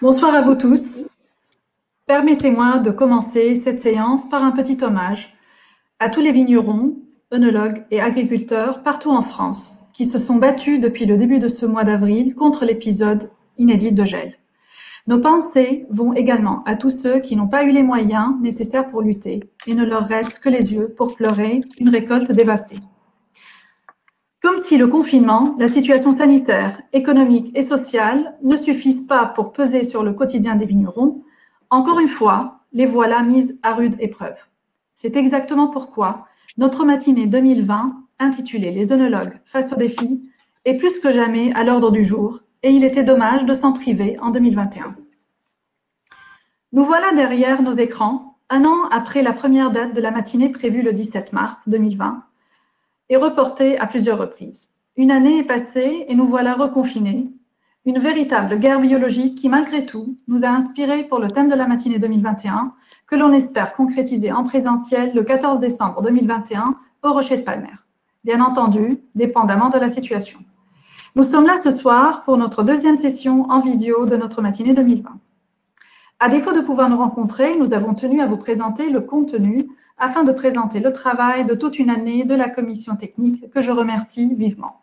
Bonsoir à vous tous. Permettez-moi de commencer cette séance par un petit hommage à tous les vignerons, œnologues et agriculteurs partout en France qui se sont battus depuis le début de ce mois d'avril contre l'épisode inédit de gel. Nos pensées vont également à tous ceux qui n'ont pas eu les moyens nécessaires pour lutter et ne leur reste que les yeux pour pleurer une récolte dévastée. Comme si le confinement, la situation sanitaire, économique et sociale ne suffisent pas pour peser sur le quotidien des vignerons, encore une fois, les voilà mises à rude épreuve. C'est exactement pourquoi notre matinée 2020, intitulée Les œnologues face aux défis, est plus que jamais à l'ordre du jour et il était dommage de s'en priver en 2021. Nous voilà derrière nos écrans, un an après la première date de la matinée prévue le 17 mars 2020, et reportée à plusieurs reprises. Une année est passée et nous voilà reconfinés. Une véritable guerre biologique qui, malgré tout, nous a inspirés pour le thème de la matinée 2021, que l'on espère concrétiser en présentiel le 14 décembre 2021 au Rocher de Palmer. Bien entendu, dépendamment de la situation. Nous sommes là ce soir pour notre deuxième session en visio de notre matinée 2020. À défaut de pouvoir nous rencontrer, nous avons tenu à vous présenter le contenu afin de présenter le travail de toute une année de la commission technique que je remercie vivement.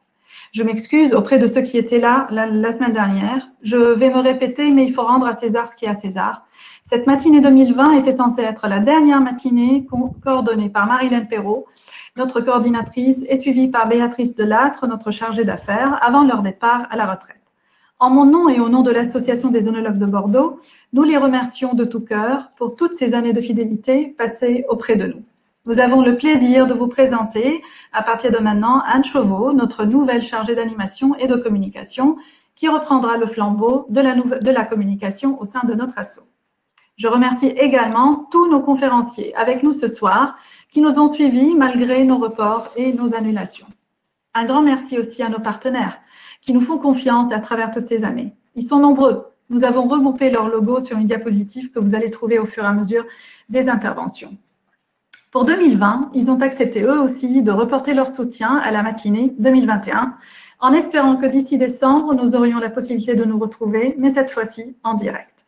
Je m'excuse auprès de ceux qui étaient là la semaine dernière. Je vais me répéter, mais il faut rendre à César ce qui est à César. Cette matinée 2020 était censée être la dernière matinée coordonnée par Marilène Perrault, notre coordinatrice, et suivie par Béatrice Delattre, notre chargée d'affaires, avant leur départ à la retraite. En mon nom et au nom de l'Association des œnologues de Bordeaux, nous les remercions de tout cœur pour toutes ces années de fidélité passées auprès de nous. Nous avons le plaisir de vous présenter, à partir de maintenant, Anne Chauveau, notre nouvelle chargée d'animation et de communication, qui reprendra le flambeau de la communication au sein de notre asso. Je remercie également tous nos conférenciers avec nous ce soir, qui nous ont suivis malgré nos reports et nos annulations. Un grand merci aussi à nos partenaires qui nous font confiance à travers toutes ces années. Ils sont nombreux. Nous avons regroupé leur logo sur une diapositive que vous allez trouver au fur et à mesure des interventions. Pour 2020, ils ont accepté eux aussi de reporter leur soutien à la matinée 2021, en espérant que d'ici décembre, nous aurions la possibilité de nous retrouver, mais cette fois-ci en direct.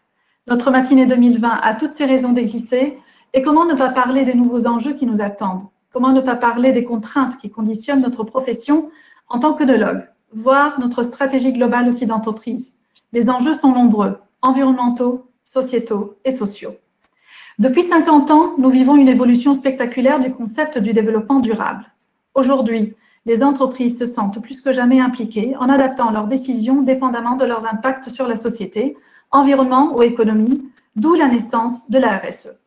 Notre matinée 2020 a toutes ses raisons d'exister, et comment ne pas parler des nouveaux enjeux qui nous attendent? Comment ne pas parler des contraintes qui conditionnent notre profession en tant qu'œnologue, voire notre stratégie globale aussi d'entreprise? Les enjeux sont nombreux, environnementaux, sociétaux et sociaux. Depuis 50 ans, nous vivons une évolution spectaculaire du concept du développement durable. Aujourd'hui, les entreprises se sentent plus que jamais impliquées en adaptant leurs décisions dépendamment de leurs impacts sur la société, environnement ou économie, d'où la naissance de la RSE.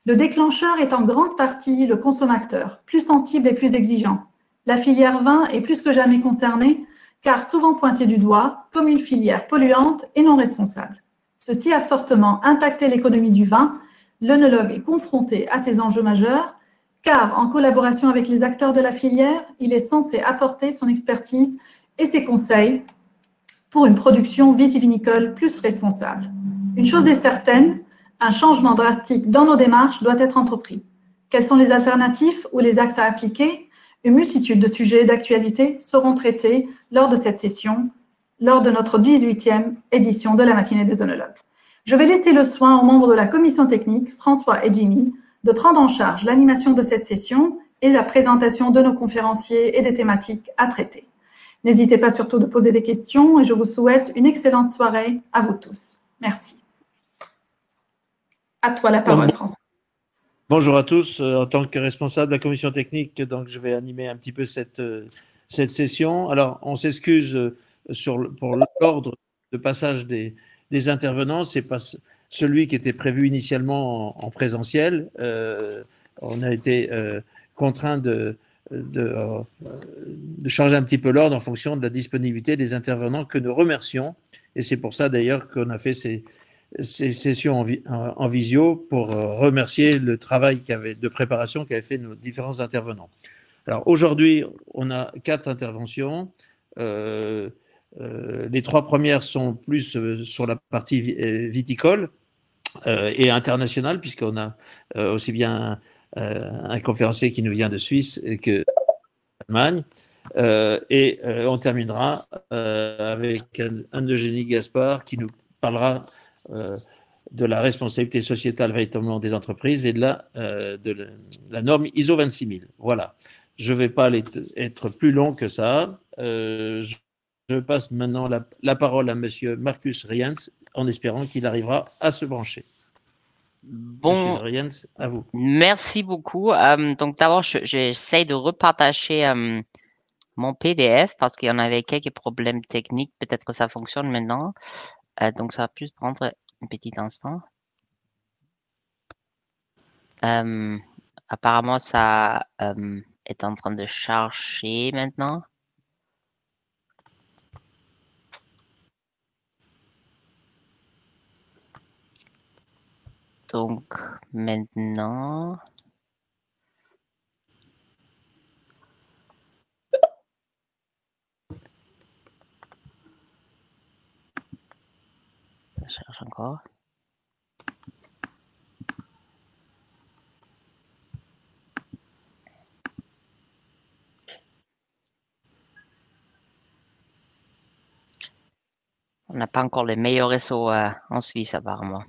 Le déclencheur est en grande partie le consommateur, plus sensible et plus exigeant. La filière vin est plus que jamais concernée, car souvent pointée du doigt comme une filière polluante et non responsable. Ceci a fortement impacté l'économie du vin. L'œnologue est confronté à ces enjeux majeurs, car en collaboration avec les acteurs de la filière, il est censé apporter son expertise et ses conseils pour une production vitivinicole plus responsable. Une chose est certaine, un changement drastique dans nos démarches doit être entrepris. Quelles sont les alternatives ou les axes à appliquer? Une multitude de sujets d'actualité seront traités lors de cette session, lors de notre 18e édition de la matinée des œnologues. Je vais laisser le soin aux membres de la commission technique, François et Jimmy, de prendre en charge l'animation de cette session et la présentation de nos conférenciers et des thématiques à traiter. N'hésitez pas surtout de poser des questions et je vous souhaite une excellente soirée à vous tous. Merci. À toi la parole, François. Bonjour à tous. En tant que responsable de la commission technique, donc je vais animer un petit peu cette session. Alors, on s'excuse pour l'ordre de passage des intervenants. C'est pas celui qui était prévu initialement en présentiel. On a été contraint de changer un petit peu l'ordre en fonction de la disponibilité des intervenants que nous remercions. Et c'est pour ça d'ailleurs qu'on a fait ces sessions en visio pour remercier le travail de préparation qu'avaient fait nos différents intervenants. Alors aujourd'hui, on a 4 interventions. Les 3 premières sont plus sur la partie viticole et internationale, puisqu'on a aussi bien un conférencier qui nous vient de Suisse que d'Allemagne. Et on terminera avec Anne-Eugénie Gaspard qui nous parlera de la responsabilité sociétale véritablement des entreprises et de la norme ISO 26000. Voilà. Je ne vais pas être plus long que ça. Je passe maintenant la parole à Monsieur Marcus Riens, en espérant qu'il arrivera à se brancher. Bon, Monsieur Riens, à vous. Merci beaucoup. Donc d'abord, j'essaie de repartager mon PDF parce qu'il y en avait quelques problèmes techniques. Peut-être que ça fonctionne maintenant. Donc ça va plus prendre un petit instant. Apparemment, ça est en train de charger maintenant. Donc maintenant, ça charge encore. On n'a pas encore les meilleurs réseaux en Suisse apparemment.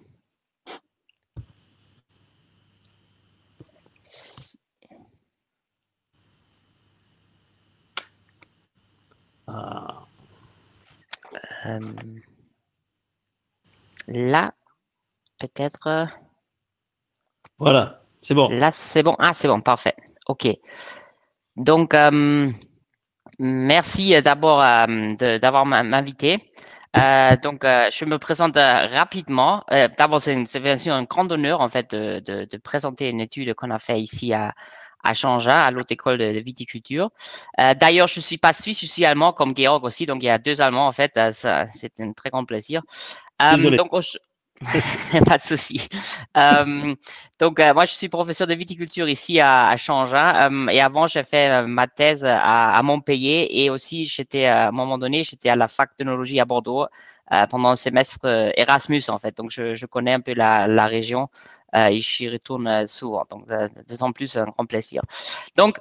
Là, peut-être. Voilà, c'est bon. Là, c'est bon. Ah, c'est bon, parfait. OK. Donc, merci d'abord d'avoir m'invité. Donc, je me présente rapidement. D'abord, c'est bien sûr un grand honneur en fait de présenter une étude qu'on a fait ici à Changea, à l'Haute École de Viticulture. D'ailleurs, je suis pas suisse, je suis allemand comme Georg aussi. Donc, il y a deux Allemands en fait. C'est un très grand plaisir. Désolé. Donc, pas de souci. Donc, moi, je suis professeur de viticulture ici à Changea. Et avant, j'ai fait ma thèse à Montpellier. Et aussi, à un moment donné, j'étais à la fac d'œnologie à Bordeaux pendant un semestre Erasmus, en fait. Donc, je connais un peu la région et j'y retourne souvent. Donc, d'autant plus un grand plaisir. Donc,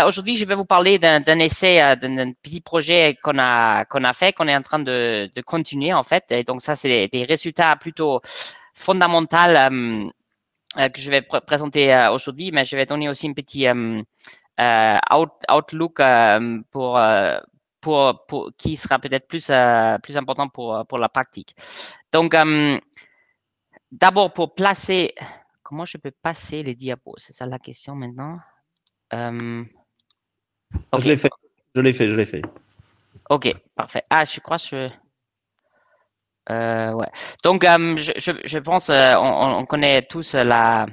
aujourd'hui, je vais vous parler d'un essai, d'un petit projet qu'on a fait, qu'on est en train de continuer en fait. Et donc ça, c'est des résultats plutôt fondamentaux que je vais présenter aujourd'hui, mais je vais donner aussi un petit outlook pour qui sera peut-être plus important pour la pratique. Donc, d'abord pour placer, comment je peux passer les diapos? C'est ça la question maintenant. Okay. Je l'ai fait. Ok, parfait. Ah, je crois que ouais. Donc, je pense, on connaît tous la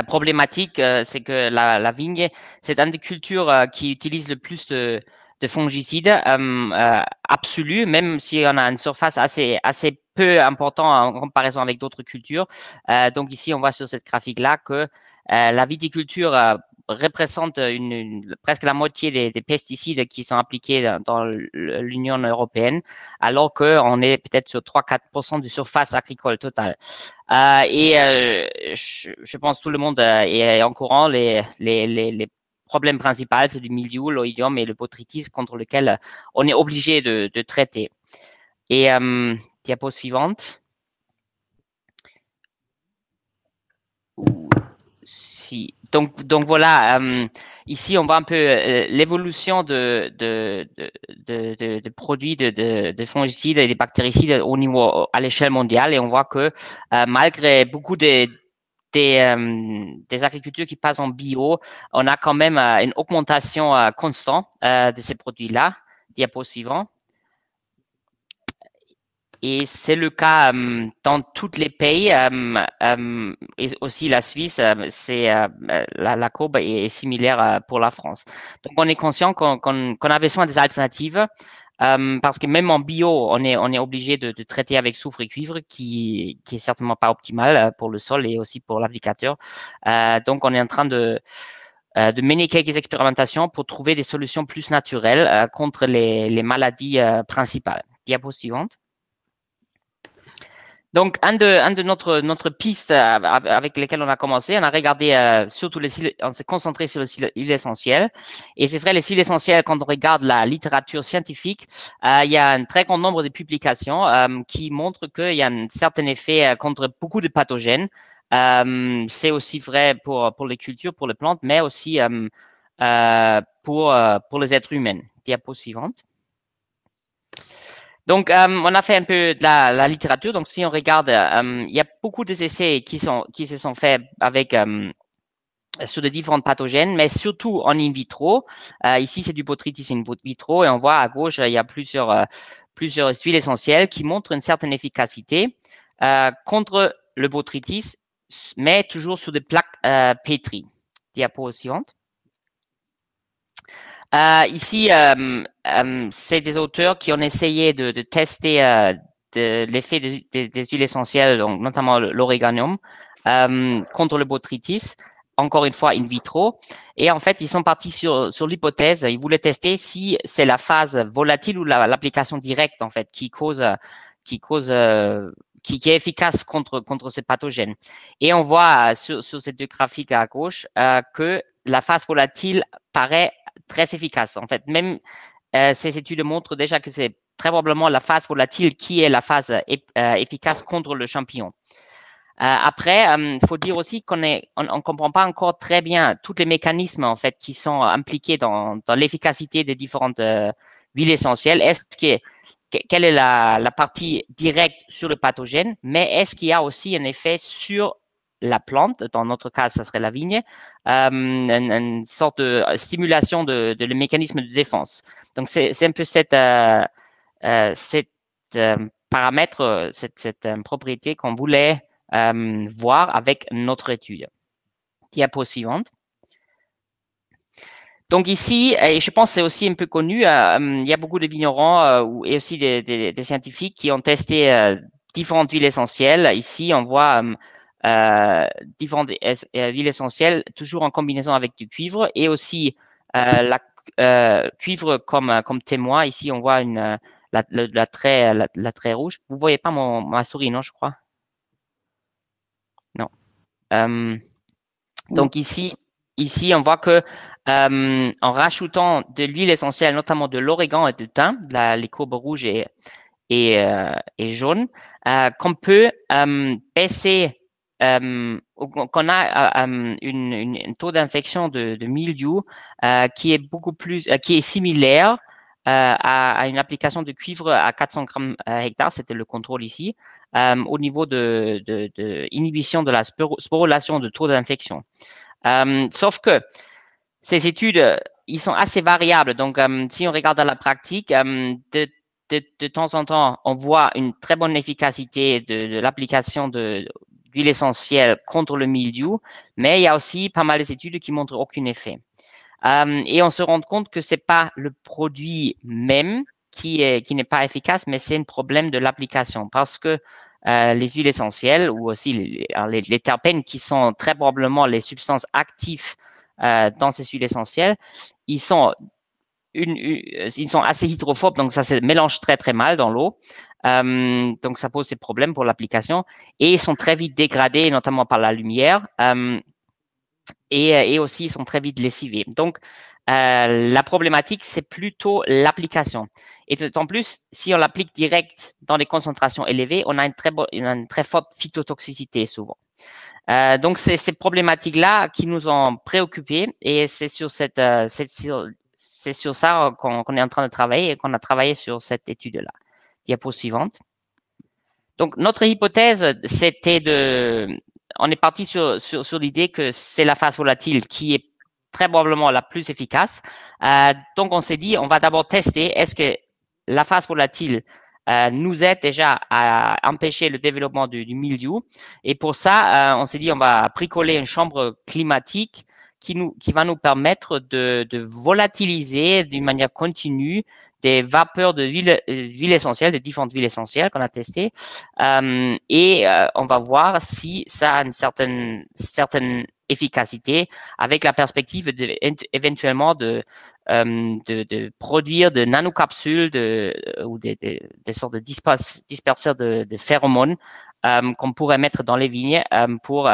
problématique, c'est que la vigne, c'est une des cultures qui utilise le plus de fongicides absolus, même si on a une surface assez peu importante en comparaison avec d'autres cultures. Donc ici, on voit sur cette graphique-là que la viticulture représente presque la moitié des pesticides qui sont appliqués dans l'Union européenne, alors qu'on est peut-être sur 3-4% de surface agricole totale. Je pense que tout le monde est en courant. Les problèmes principaux, c'est du mildiou, l'oïdium et le botrytis contre lequel on est obligé de traiter. Et diapo suivante. Si. Donc voilà, ici on voit un peu l'évolution de produits de fongicides et des bactéricides au niveau à l'échelle mondiale, et on voit que malgré beaucoup des agricultures qui passent en bio, on a quand même une augmentation constante de ces produits-là. Diapo suivant. Et c'est le cas dans tous les pays, et aussi la Suisse, la courbe est similaire pour la France. Donc, on est conscient qu'on a besoin des alternatives, parce que même en bio, on est obligé de traiter avec soufre et cuivre, qui est certainement pas optimal pour le sol et aussi pour l'applicateur. Donc, on est en train de mener quelques expérimentations pour trouver des solutions plus naturelles contre les maladies principales. Diapo suivante. Donc, un de notre piste avec lesquelles on a commencé, on a regardé surtout on s'est concentré sur les huiles essentielles. Et c'est vrai, les huiles essentielles, quand on regarde la littérature scientifique, il y a un très grand nombre de publications qui montrent qu'il y a un certain effet contre beaucoup de pathogènes. C'est aussi vrai pour les cultures, pour les plantes, mais aussi pour les êtres humains. Diapo suivante. Donc, on a fait un peu de la littérature. Donc, si on regarde, il y a beaucoup d'essais qui se sont faits avec sur de différents pathogènes, mais surtout en in vitro. Ici, c'est du botrytis in vitro et on voit à gauche, il y a plusieurs huiles essentielles qui montrent une certaine efficacité contre le botrytis, mais toujours sur des plaques pétries. Diapo suivante. Ici, c'est des auteurs qui ont essayé de tester l'effet des huiles essentielles, donc notamment l'oréganum, contre le botrytis, encore une fois in vitro. Et en fait, ils sont partis sur l'hypothèse, ils voulaient tester si c'est la phase volatile ou l'application directe en fait qui est efficace contre ces pathogènes. Et on voit sur ces deux graphiques à gauche que la phase volatile paraît très efficace. En fait, même ces études montrent déjà que c'est très probablement la phase volatile qui est la phase efficace contre le champignon. Après, faut dire aussi qu'on comprend pas encore très bien tous les mécanismes en fait qui sont impliqués dans l'efficacité des différentes huiles essentielles. Quelle est la partie directe sur le pathogène, mais est-ce qu'il y a aussi un effet sur la plante, dans notre cas, ça serait la vigne, une sorte de stimulation de le mécanisme de défense. Donc, c'est un peu cette paramètre, cette propriété qu'on voulait voir avec notre étude. Diapo suivante. Donc ici, et je pense que c'est aussi un peu connu, il y a beaucoup de vignerons et aussi des scientifiques qui ont testé différentes huiles essentielles. Ici, on voit différentes huiles essentielles, toujours en combinaison avec du cuivre et aussi la cuivre comme témoin. Ici, on voit la trait rouge. Vous voyez pas ma souris, non, je crois? Non. Donc ici, on voit que en rajoutant de l'huile essentielle, notamment de l'origan et du thym, les courbes rouges et jaunes, qu'on peut baisser, qu'on a un taux d'infection de mildiou qui est beaucoup plus, qui est similaire à une application de cuivre à 400 grammes hectare, c'était le contrôle ici, au niveau de inhibition de la sporulation de taux d'infection. Sauf que ces études, ils sont assez variables. Donc, si on regarde dans la pratique, de temps en temps, on voit une très bonne efficacité de l'application d'huile essentielle contre le mildiou, mais il y a aussi pas mal d'études qui montrent aucun effet. Et on se rend compte que c'est pas le produit même qui n'est pas efficace, mais c'est un problème de l'application parce que les huiles essentielles ou aussi les terpènes qui sont très probablement les substances actives dans ces huiles essentielles, ils sont assez hydrophobes, donc ça se mélange très très mal dans l'eau. Donc ça pose des problèmes pour l'application et ils sont très vite dégradés, notamment par la lumière. Et aussi, ils sont très vite lessivés. Donc, la problématique, c'est plutôt l'application. Et d'autant plus, si on l'applique direct dans des concentrations élevées, on a une très forte phytotoxicité souvent. Donc, c'est ces problématiques-là qui nous ont préoccupés et c'est sur ça qu'on est en train de travailler et qu'on a travaillé sur cette étude-là. Diapo suivante. Donc, notre hypothèse, on est parti sur l'idée que c'est la phase volatile qui est très probablement la plus efficace. Donc, on s'est dit, on va d'abord tester, est-ce que la phase volatile nous aide déjà à empêcher le développement du mildiou. Et pour ça, on s'est dit, on va bricoler une chambre climatique qui va nous permettre de volatiliser d'une manière continue des vapeurs de huile essentielle, des différentes huiles essentielles qu'on a testées. Et on va voir si ça a une certaine efficacité avec la perspective éventuellement de produire de nanocapsules ou des sortes de disperseurs de phéromones qu'on pourrait mettre dans les vignes pour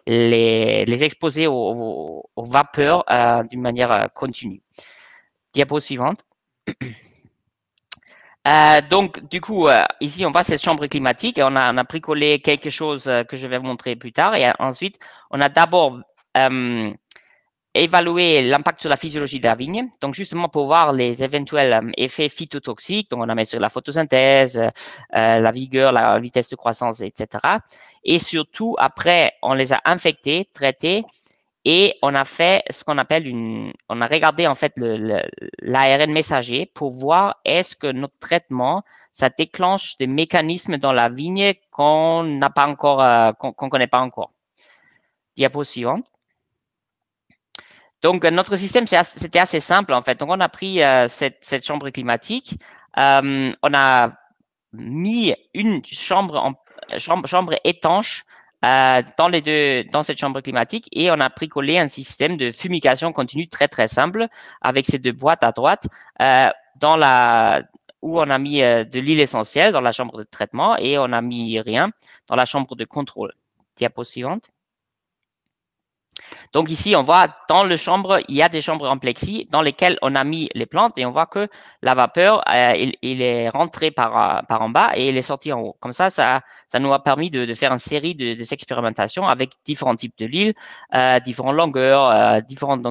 les exposer aux vapeurs d'une manière continue. Diapo suivante. Donc, du coup, ici, on voit cette chambre climatique et on a bricolé quelque chose que je vais vous montrer plus tard. Et ensuite, on a d'abord évalué l'impact sur la physiologie de la vigne. Donc, justement, pour voir les éventuels effets phytotoxiques. Donc, on a mis sur la photosynthèse, la vigueur, la vitesse de croissance, etc. Et surtout, après, on les a infectés, traités. Et on a fait ce qu'on appelle on a regardé en fait l'ARN messager pour voir est-ce que notre traitement, ça déclenche des mécanismes dans la vigne qu'on n'a pas encore, qu'on connaît pas encore. Diapo suivante. Donc, notre système, c'était assez simple en fait. Donc, on a pris cette chambre climatique, on a mis une chambre étanche dans cette chambre climatique et on a bricolé un système de fumigation continue très très simple avec ces deux boîtes à droite où on a mis de l'huile essentielle dans la chambre de traitement et on a mis rien dans la chambre de contrôle. Diapo suivante. Donc ici, on voit dans le chambre, il y a des chambres en plexi dans lesquelles on a mis les plantes et on voit que la vapeur, il est rentré par en bas et il est sorti en haut. Comme ça nous a permis de faire une série de expérimentations avec différents types de l'huile, différentes longueurs, différentes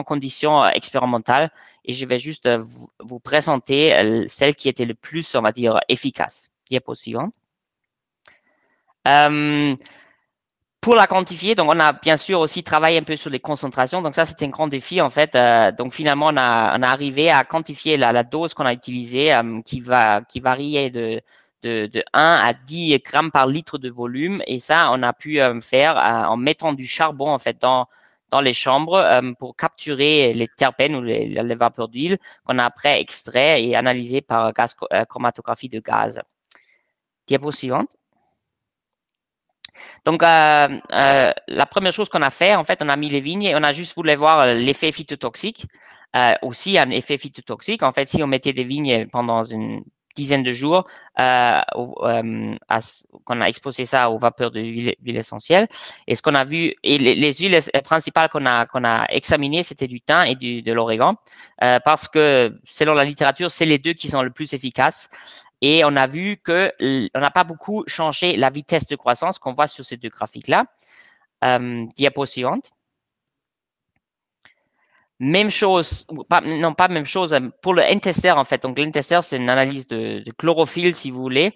conditions expérimentales. Et je vais juste vous présenter celle qui était le plus, on va dire, efficace. Diapo suivante. Pour la quantifier, donc on a bien sûr aussi travaillé un peu sur les concentrations. Donc ça, c'était un grand défi en fait. Donc finalement, on a arrivé à quantifier la dose qu'on a utilisée, qui variait de 1 à 10 grammes par litre de volume. Et ça, on a pu faire en mettant du charbon en fait dans les chambres pour capturer les terpènes ou les vapeurs d'huile qu'on a après extrait et analysé par chromatographie de gaz. Diapo suivante. Donc, la première chose qu'on a fait, en fait, on a mis les vignes et on a juste voulu voir l'effet phytotoxique. Aussi, un effet phytotoxique. En fait, si on mettait des vignes pendant une dizaine de jours, qu'on a exposé ça aux vapeurs de l'huile essentielle. Et ce qu'on a vu, et les huiles principales qu'on a examinées, c'était du thym et de l'origan, parce que selon la littérature, c'est les deux qui sont le plus efficaces. Et on a vu qu'on n'a pas beaucoup changé la vitesse de croissance qu'on voit sur ces deux graphiques-là. Diapo suivante. Même chose, pas même chose pour le N-tester en fait. Donc l'N-tester, c'est une analyse de chlorophylle si vous voulez.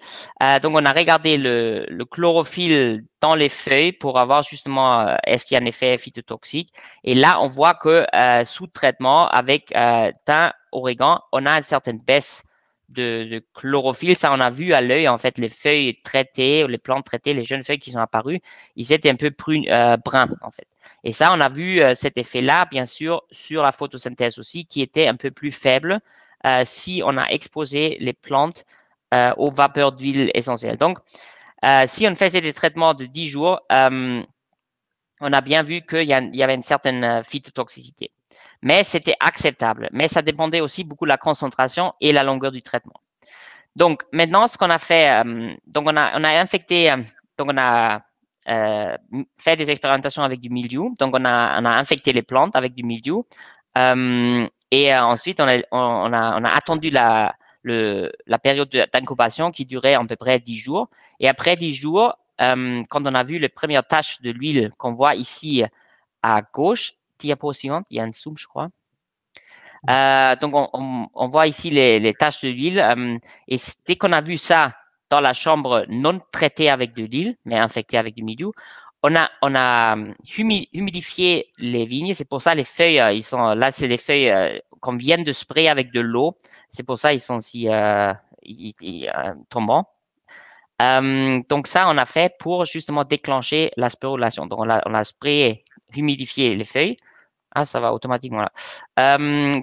Donc on a regardé le chlorophylle dans les feuilles pour avoir justement est-ce qu'il y a un effet phytotoxique. Et là, on voit que sous traitement avec thym, origan, on a une certaine baisse de chlorophylle. Ça, on a vu à l'œil, en fait, les feuilles traitées, les plantes traitées, les jeunes feuilles qui sont apparues, ils étaient un peu bruns, en fait. Et ça, on a vu cet effet-là, bien sûr, sur la photosynthèse aussi, qui était un peu plus faible si on a exposé les plantes aux vapeurs d'huile essentielle. Donc, si on faisait des traitements de 10 jours, on a bien vu qu'il y avait une certaine phytotoxicité. Mais c'était acceptable. Mais ça dépendait aussi beaucoup de la concentration et la longueur du traitement. Donc, maintenant, ce qu'on a fait, donc on a infecté, donc on a fait des expérimentations avec du mildiou. Donc, on a infecté les plantes avec du mildiou. Et ensuite, on a attendu la période d'incubation qui durait à peu près 10 jours. Et après 10 jours, quand on a vu les premières taches de l'huile qu'on voit ici à gauche, diapo suivante, il y a un zoom, je crois. Donc, on voit ici les taches de l'huile. Et dès qu'on a vu ça dans la chambre non traitée avec de l'huile, mais infectée avec du mildiou, on a humidifié les vignes. C'est pour ça les feuilles, ils sont là, c'est les feuilles qu'on vient de sprayer avec de l'eau. C'est pour ça ils sont si tombants. Donc ça, on a fait pour justement déclencher la sporulation. Donc on a sprayé, humidifié les feuilles. Ah, ça va automatiquement là.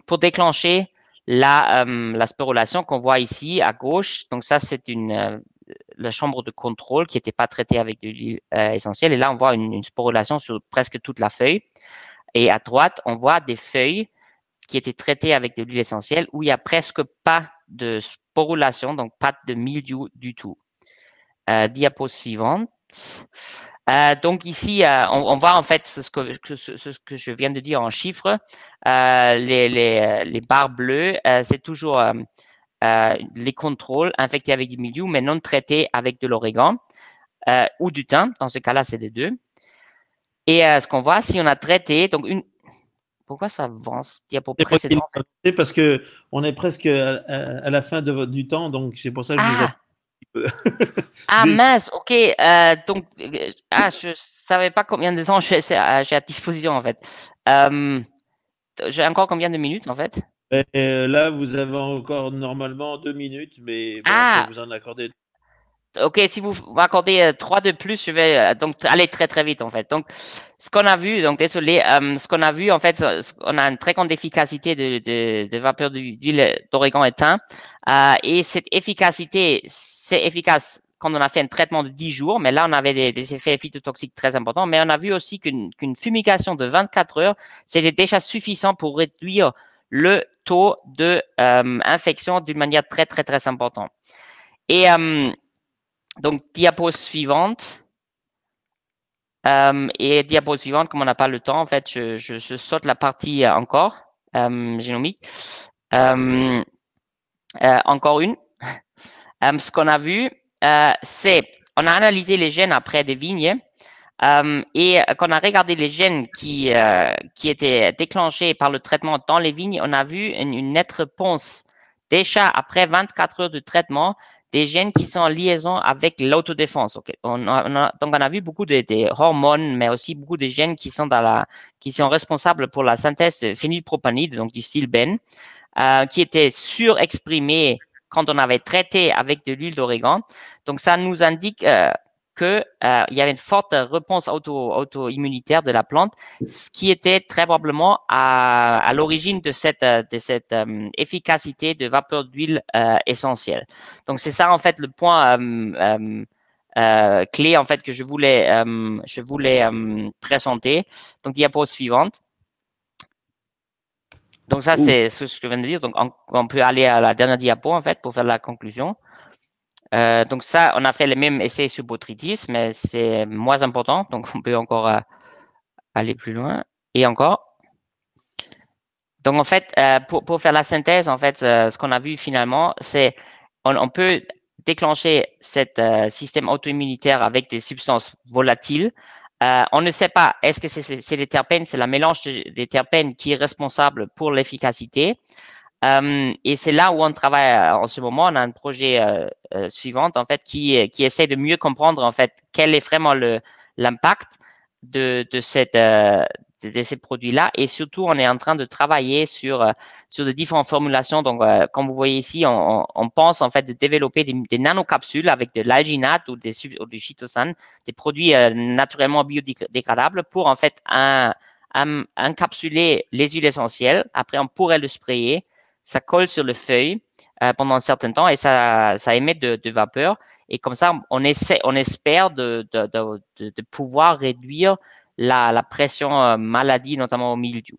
Pour déclencher la sporulation qu'on voit ici à gauche. Donc ça, c'est la chambre de contrôle qui n'était pas traitée avec de l'huile essentielle. Et là, on voit une sporulation sur presque toute la feuille. Et à droite, on voit des feuilles qui étaient traitées avec de l'huile essentielle où il n'y a presque pas de sporulation, donc pas de mildiou du tout. Diapo suivante. Donc ici, on voit en fait ce que je viens de dire en chiffres. Les barres bleues, c'est toujours les contrôles infectés avec du mildiou, mais non traités avec de l'origan ou du thym. Dans ce cas-là, c'est les deux. Et ce qu'on voit, si on a traité, donc pourquoi ça avance diapo précédent? C'est parce que on est presque à la fin du temps, donc c'est pour ça que je vous ai Ah mince, ok. Donc, je savais pas combien de temps j'ai à disposition en fait. J'ai encore combien de minutes en fait? Là, vous avez encore normalement 2 minutes, mais bon, je vais vous en accorder. Ok, si vous m'accordez 3 de plus, je vais donc aller très très vite en fait. Donc, ce qu'on a vu, donc désolé, ce qu'on a vu en fait, on a une très grande efficacité de vapeur d'huile d'origan et thym, et cette efficacité, c'est efficace quand on a fait un traitement de 10 jours, mais là on avait des effets phytotoxiques très importants, mais on a vu aussi qu'une fumigation de 24 heures, c'était déjà suffisant pour réduire le taux de infection d'une manière très très très importante. Et donc, diapo suivante. Et diapo suivante, comme on n'a pas le temps, en fait, je saute la partie encore génomique. Encore une. Ce qu'on a vu, c'est on a analysé les gènes après des vignes et quand on a regardé les gènes qui étaient déclenchés par le traitement dans les vignes, on a vu une nette réponse déjà après 24 heures de traitement des gènes qui sont en liaison avec l'autodéfense. Okay. Donc, on a vu beaucoup des hormones, mais aussi beaucoup de gènes qui sont responsables pour la synthèse de phénylpropanide, donc du silbène, qui étaient surexprimés quand on avait traité avec de l'huile d'origan. Donc, ça nous indique que il y avait une forte réponse auto-immunitaire de la plante, ce qui était très probablement à l'origine de cette efficacité de vapeur d'huile essentielle. Donc c'est ça en fait le point clé en fait que je voulais présenter. Donc diapo suivante. Donc ça c'est ce que je viens de dire. Donc on peut aller à la dernière diapo en fait pour faire la conclusion. Donc ça, on a fait les mêmes essais sur botrytis, mais c'est moins important, donc on peut encore aller plus loin. Et encore. Donc en fait, pour faire la synthèse, en fait, ce qu'on a vu finalement, c'est on peut déclencher cet système auto-immunitaire avec des substances volatiles. On ne sait pas, est-ce que c'est des terpènes, c'est la mélange des terpènes qui est responsable pour l'efficacité. Et c'est là où on travaille en ce moment. On a un projet suivant en fait qui essaie de mieux comprendre en fait quel est vraiment l'impact de ces produits-là, et surtout on est en train de travailler sur de différentes formulations. Donc comme vous voyez ici, on pense en fait de développer des nanocapsules avec de l'alginate ou du chitosan, des produits naturellement biodégradables pour en fait encapsuler les huiles essentielles. Après on pourrait le sprayer. Ça colle sur le feuille pendant un certain temps et ça émet de vapeur. Et comme ça, on espère de pouvoir réduire la pression maladie, notamment au mildiou.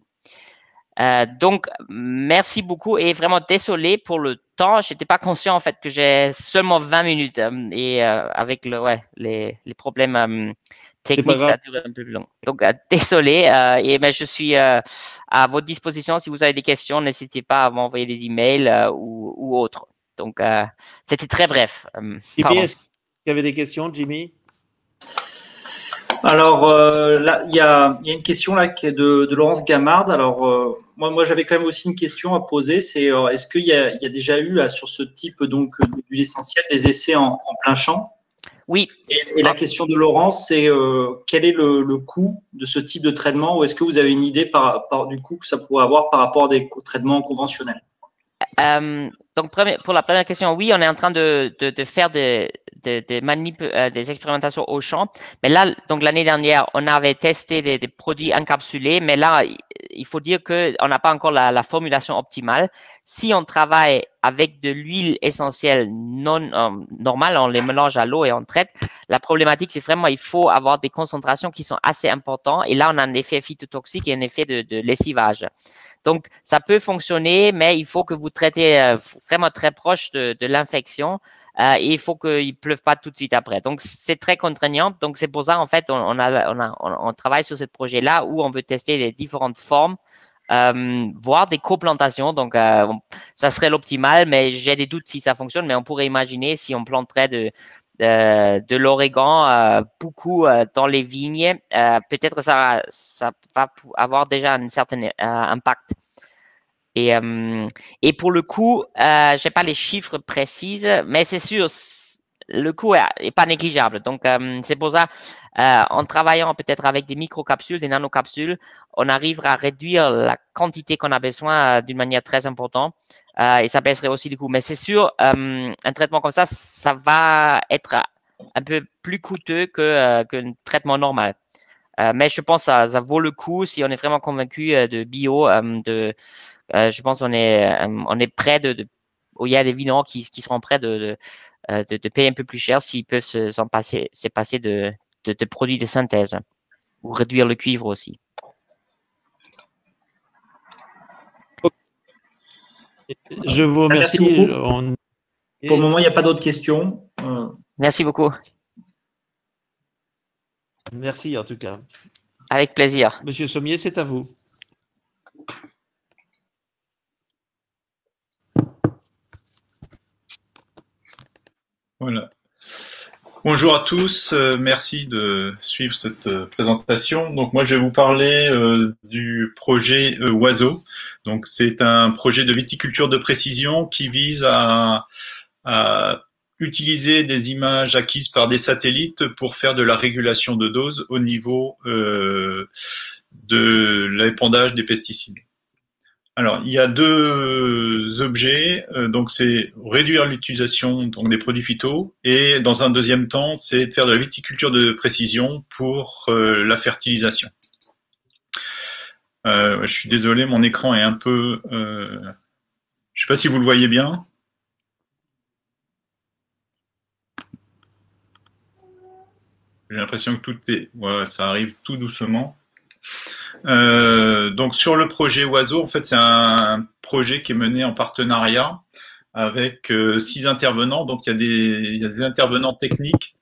Donc, merci beaucoup et vraiment désolé pour le temps. J'étais pas conscient en fait que j'ai seulement 20 minutes et avec les problèmes technique, ça a duré un peu plus long. Donc, désolé. Mais je suis à votre disposition. Si vous avez des questions, n'hésitez pas à m'envoyer des emails ou autres. Donc, c'était très bref. Jimmy, est-ce qu'il y avait des questions, Jimmy? Alors, là, il y a une question là qui est de Laurence Gamard. Alors, moi, j'avais quand même aussi une question à poser. C'est est-ce qu'il y a déjà eu là, sur ce type donc d'huile essentielle des essais en plein champ? Oui. Et la question de Laurence, c'est quel est le coût de ce type de traitement, ou est-ce que vous avez une idée du coût que ça pourrait avoir par rapport à des traitements conventionnels? Donc, pour la première question, oui, on est en train de faire des expérimentations au champ. Mais là, donc l'année dernière, on avait testé des produits encapsulés, mais là, il faut dire que on n'a pas encore la formulation optimale. Si on travaille avec de l'huile essentielle non normale, on les mélange à l'eau et on traite. La problématique, c'est vraiment il faut avoir des concentrations qui sont assez importantes. Et là, on a un effet phytotoxique et un effet de lessivage. Donc, ça peut fonctionner, mais il faut que vous traitez vraiment très proche de l'infection. et il faut qu'il pleuve pas tout de suite après. Donc, c'est très contraignant. Donc, c'est pour ça, en fait, on travaille sur ce projet-là où on veut tester les différentes formes, voire des coplantations. Donc, ça serait l'optimal, mais j'ai des doutes si ça fonctionne. Mais on pourrait imaginer si on planterait de l'origan beaucoup dans les vignes, peut-être ça va avoir déjà un certain impact. Et pour le coût, je sais pas les chiffres précis, mais c'est sûr, le coût est pas négligeable. Donc, c'est pour ça, en travaillant peut-être avec des microcapsules, des nanocapsules, on arrivera à réduire la quantité qu'on a besoin d'une manière très importante. Et ça baisserait aussi le coût. Mais c'est sûr, un traitement comme ça va être un peu plus coûteux qu'un traitement normal. Mais je pense que ça vaut le coup si on est vraiment convaincu de bio, je pense qu'on est prêt il y a des vignerons qui seront prêts de payer un peu plus cher s'ils peuvent se passer de produits de synthèse ou réduire le cuivre aussi. Je vous remercie. Merci beaucoup. Pour le moment, il n'y a pas d'autres questions. Merci beaucoup. Merci en tout cas. Avec plaisir. Monsieur Sommier, c'est à vous. Voilà. Bonjour à tous, merci de suivre cette présentation. Donc moi je vais vous parler du projet Oiseau. Donc c'est un projet de viticulture de précision qui vise à utiliser des images acquises par des satellites pour faire de la régulation de dose au niveau de l'épandage des pesticides. Alors, il y a deux objets, donc c'est réduire l'utilisation donc des produits phyto et dans un deuxième temps, c'est de faire de la viticulture de précision pour la fertilisation. Je suis désolé, mon écran est un peu... je ne sais pas si vous le voyez bien. J'ai l'impression que tout est... Ouais, ça arrive tout doucement. Donc sur le projet Oiseau, en fait c'est un projet qui est mené en partenariat avec 6 intervenants. Donc il y a des intervenants techniques,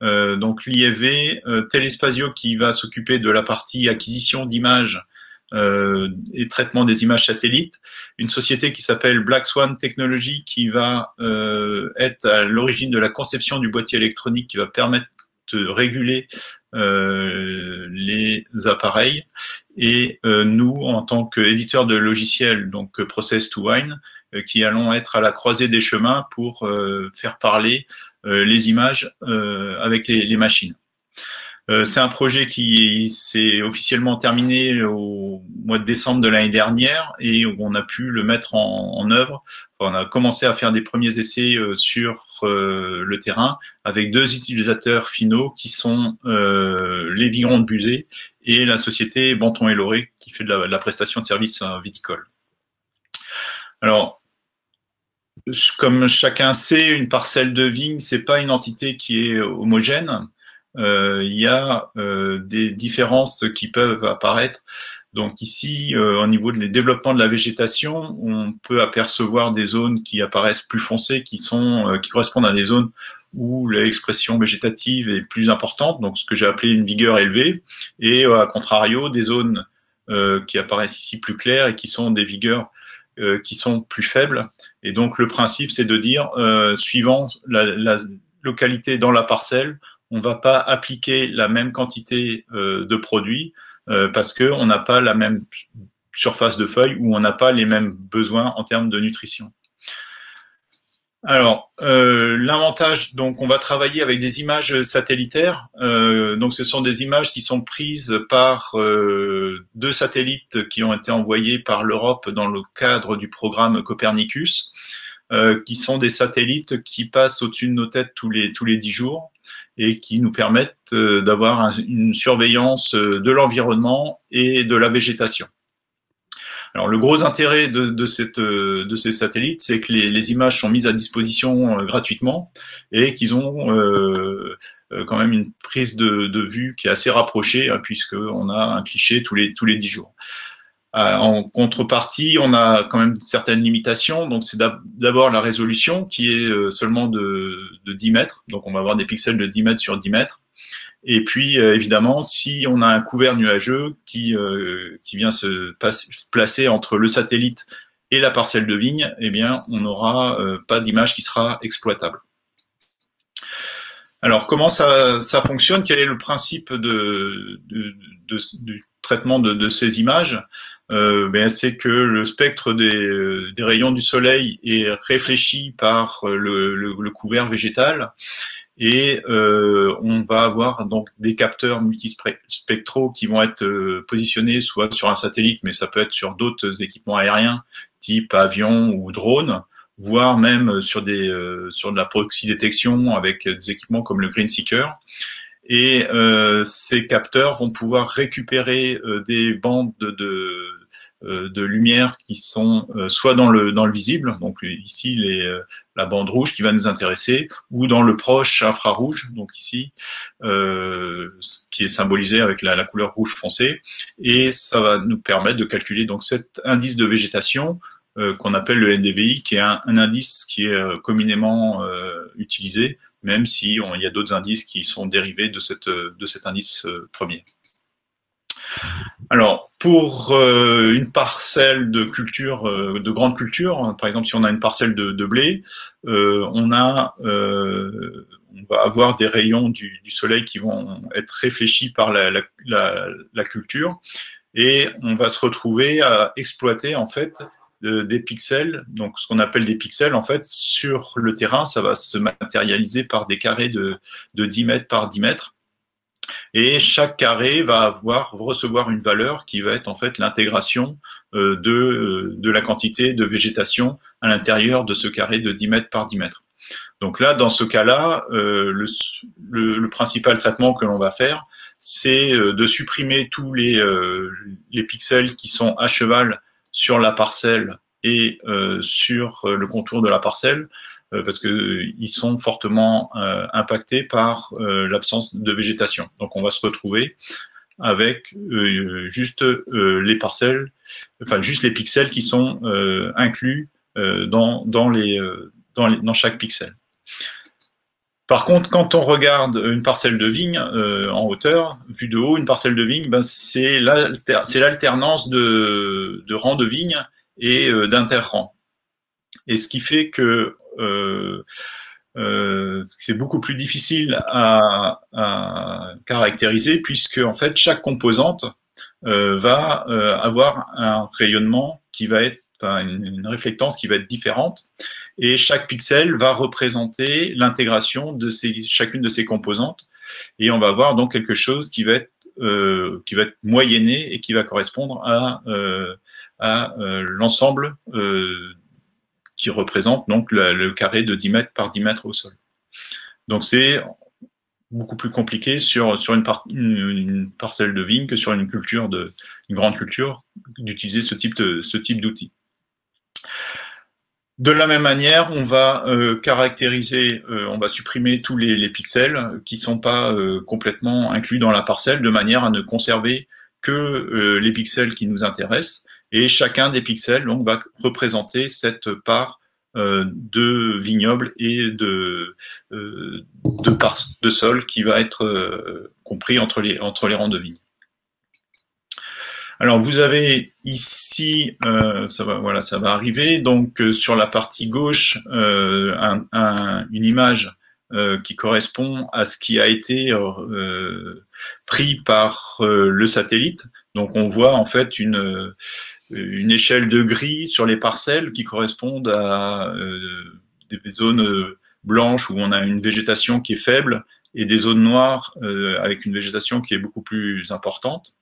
donc l'IFV, Téléspazio qui va s'occuper de la partie acquisition d'images et traitement des images satellites, une société qui s'appelle Black Swan Technology qui va être à l'origine de la conception du boîtier électronique qui va permettre de réguler les appareils, et nous en tant qu'éditeur de logiciels, donc Process to Wine, qui allons être à la croisée des chemins pour faire parler les images avec les machines. C'est un projet qui s'est officiellement terminé au mois de décembre de l'année dernière et où on a pu le mettre en œuvre. Enfin, on a commencé à faire des premiers essais sur le terrain avec 2 utilisateurs finaux qui sont les vignerons de Buzet et la société Banton et Loré qui fait de la prestation de services viticoles. Alors, comme chacun sait, une parcelle de vigne, c'est pas une entité qui est homogène. Il y a des différences qui peuvent apparaître. Donc ici, au niveau du développement de la végétation, on peut apercevoir des zones qui apparaissent plus foncées, qui correspondent à des zones où l'expression végétative est plus importante, donc ce que j'ai appelé une vigueur élevée, et à contrario, des zones qui apparaissent ici plus claires et qui sont des vigueurs qui sont plus faibles. Et donc le principe, c'est de dire, suivant la localité dans la parcelle, on ne va pas appliquer la même quantité de produits parce qu'on n'a pas la même surface de feuilles ou on n'a pas les mêmes besoins en termes de nutrition. Alors, l'avantage, donc on va travailler avec des images satellitaires. Donc ce sont des images qui sont prises par 2 satellites qui ont été envoyés par l'Europe dans le cadre du programme Copernicus, qui sont des satellites qui passent au-dessus de nos têtes tous les 10 jours et qui nous permettent d'avoir une surveillance de l'environnement et de la végétation. Alors le gros intérêt de ces satellites, c'est que les images sont mises à disposition gratuitement et qu'ils ont quand même une prise de vue qui est assez rapprochée, hein, puisqu'on a un cliché tous les 10 jours. En contrepartie, on a quand même certaines limitations. Donc, c'est d'abord la résolution qui est seulement de 10 mètres. Donc, on va avoir des pixels de 10 mètres sur 10 mètres. Et puis, évidemment, si on a un couvert nuageux qui vient se placer entre le satellite et la parcelle de vigne, eh bien, on n'aura pas d'image qui sera exploitable. Alors, comment ça fonctionne? Quel est le principe du traitement de ces images? C'est que le spectre des rayons du soleil est réfléchi par le couvert végétal. Et on va avoir donc des capteurs multispectraux qui vont être positionnés soit sur un satellite, mais ça peut être sur d'autres équipements aériens, type avion ou drone, voire même sur de la proxy détection avec des équipements comme le Green Seeker. Et ces capteurs vont pouvoir récupérer des bandes de lumière qui sont soit dans le visible, donc ici la bande rouge qui va nous intéresser, ou dans le proche infrarouge, donc ici, qui est symbolisé avec la couleur rouge foncé, et ça va nous permettre de calculer donc cet indice de végétation qu'on appelle le NDVI, qui est un indice qui est communément utilisé, même si il y a d'autres indices qui sont dérivés de cet indice premier. Alors, pour une parcelle de culture, de grande culture, par exemple, si on a une parcelle de blé, on va avoir des rayons du soleil qui vont être réfléchis par la culture, et on va se retrouver à exploiter en fait des pixels, donc ce qu'on appelle des pixels en fait sur le terrain. Ça va se matérialiser par des carrés de 10 mètres par 10 mètres. Et chaque carré va recevoir une valeur qui va être en fait l'intégration de la quantité de végétation à l'intérieur de ce carré de 10 mètres par 10 mètres. Donc là, dans ce cas-là, le principal traitement que l'on va faire, c'est de supprimer tous les pixels qui sont à cheval sur la parcelle et sur le contour de la parcelle, parce qu'ils sont fortement impactés par l'absence de végétation. Donc on va se retrouver avec juste les parcelles, enfin juste les pixels qui sont inclus dans chaque pixel. Par contre, quand on regarde une parcelle de vigne en hauteur, vue de haut, une parcelle de vigne, c'est l'alternance de rangs de vigne et d'interrangs. Et ce qui fait que c'est beaucoup plus difficile à caractériser, puisque en fait chaque composante va avoir un rayonnement qui va être une réflectance qui va être différente, et chaque pixel va représenter l'intégration de chacune de ces composantes, et on va avoir donc quelque chose qui va être moyenné et qui va correspondre à l'ensemble qui représente donc le carré de 10 mètres par 10 mètres au sol. Donc c'est beaucoup plus compliqué sur une parcelle de vigne que sur une grande culture, d'utiliser ce type d'outil. De la même manière, on va caractériser, on va supprimer tous les pixels qui sont pas complètement inclus dans la parcelle, de manière à ne conserver que les pixels qui nous intéressent, et chacun des pixels donc va représenter cette part de vignoble et de sol qui va être compris entre les rangs de vignes. Alors vous avez ici, ça va arriver, donc sur la partie gauche, une image qui correspond à ce qui a été pris par le satellite. Donc on voit en fait une échelle de gris sur les parcelles qui correspondent à des zones blanches où on a une végétation qui est faible, et des zones noires avec une végétation qui est beaucoup plus importante.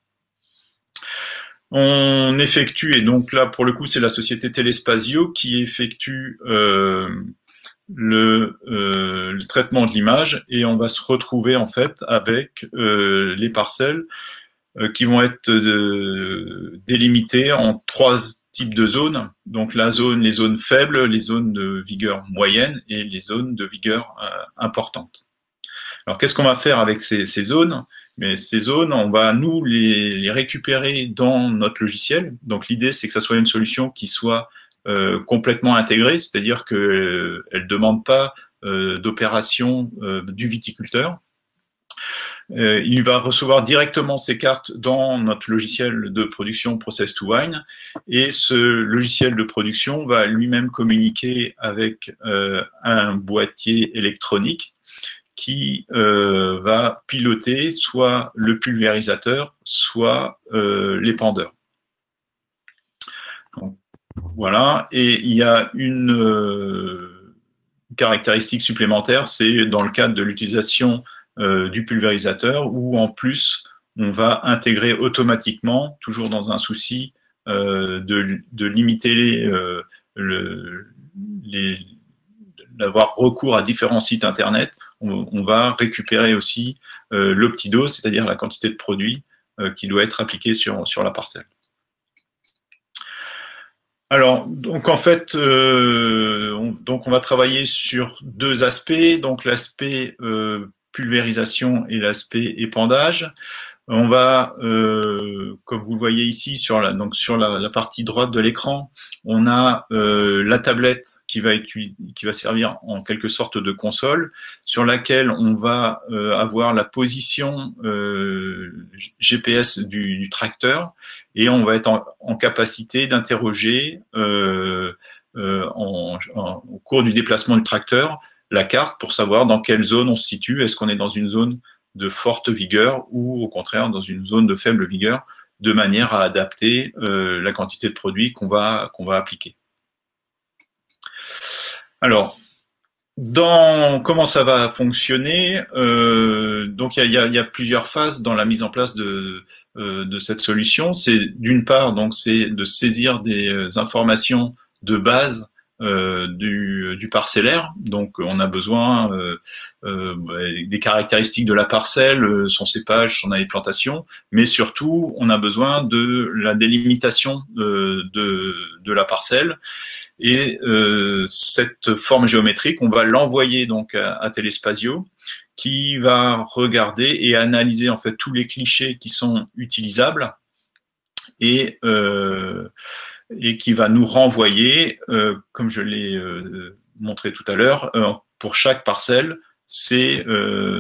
On effectue, et donc là pour le coup c'est la société Telespazio qui effectue le traitement de l'image, et on va se retrouver en fait avec les parcelles qui vont être délimitées en 3 types de zones. Donc les zones faibles, les zones de vigueur moyenne et les zones de vigueur importante. Alors qu'est-ce qu'on va faire avec ces zones? Mais ces zones, on va nous les récupérer dans notre logiciel. Donc l'idée, c'est que ça soit une solution qui soit complètement intégrée, c'est-à-dire qu'elle ne demande pas d'opération du viticulteur. Il va recevoir directement ces cartes dans notre logiciel de production Process to Wine, et ce logiciel de production va lui-même communiquer avec un boîtier électronique qui va piloter soit le pulvérisateur, soit l'épandeur. Voilà, et il y a une caractéristique supplémentaire, c'est dans le cadre de l'utilisation du pulvérisateur, où en plus on va intégrer automatiquement, toujours dans un souci de limiter d'avoir recours à différents sites internet, on va récupérer aussi l'optidose, c'est-à-dire la quantité de produit qui doit être appliquée sur la parcelle. Alors, donc en fait, on va travailler sur deux aspects, donc l'aspect pulvérisation et l'aspect épandage. On va, comme vous le voyez ici, sur la partie droite de l'écran, on a la tablette qui va servir en quelque sorte de console, sur laquelle on va avoir la position GPS du tracteur, et on va être en capacité d'interroger au cours du déplacement du tracteur la carte pour savoir dans quelle zone on se situe. Est-ce qu'on est dans une zone de forte vigueur ou au contraire dans une zone de faible vigueur, de manière à adapter la quantité de produit qu'on va appliquer. Alors, comment ça va fonctionner, donc il y a plusieurs phases dans la mise en place de cette solution. C'est d'une part, donc c'est de saisir des informations de base du parcellaire. Donc on a besoin des caractéristiques de la parcelle, son cépage, son année de plantation, mais surtout on a besoin de la délimitation de la parcelle. Et cette forme géométrique, on va l'envoyer donc à Telespazio, qui va regarder et analyser en fait tous les clichés qui sont utilisables et qui va nous renvoyer, comme je l'ai montré tout à l'heure, pour chaque parcelle, c'est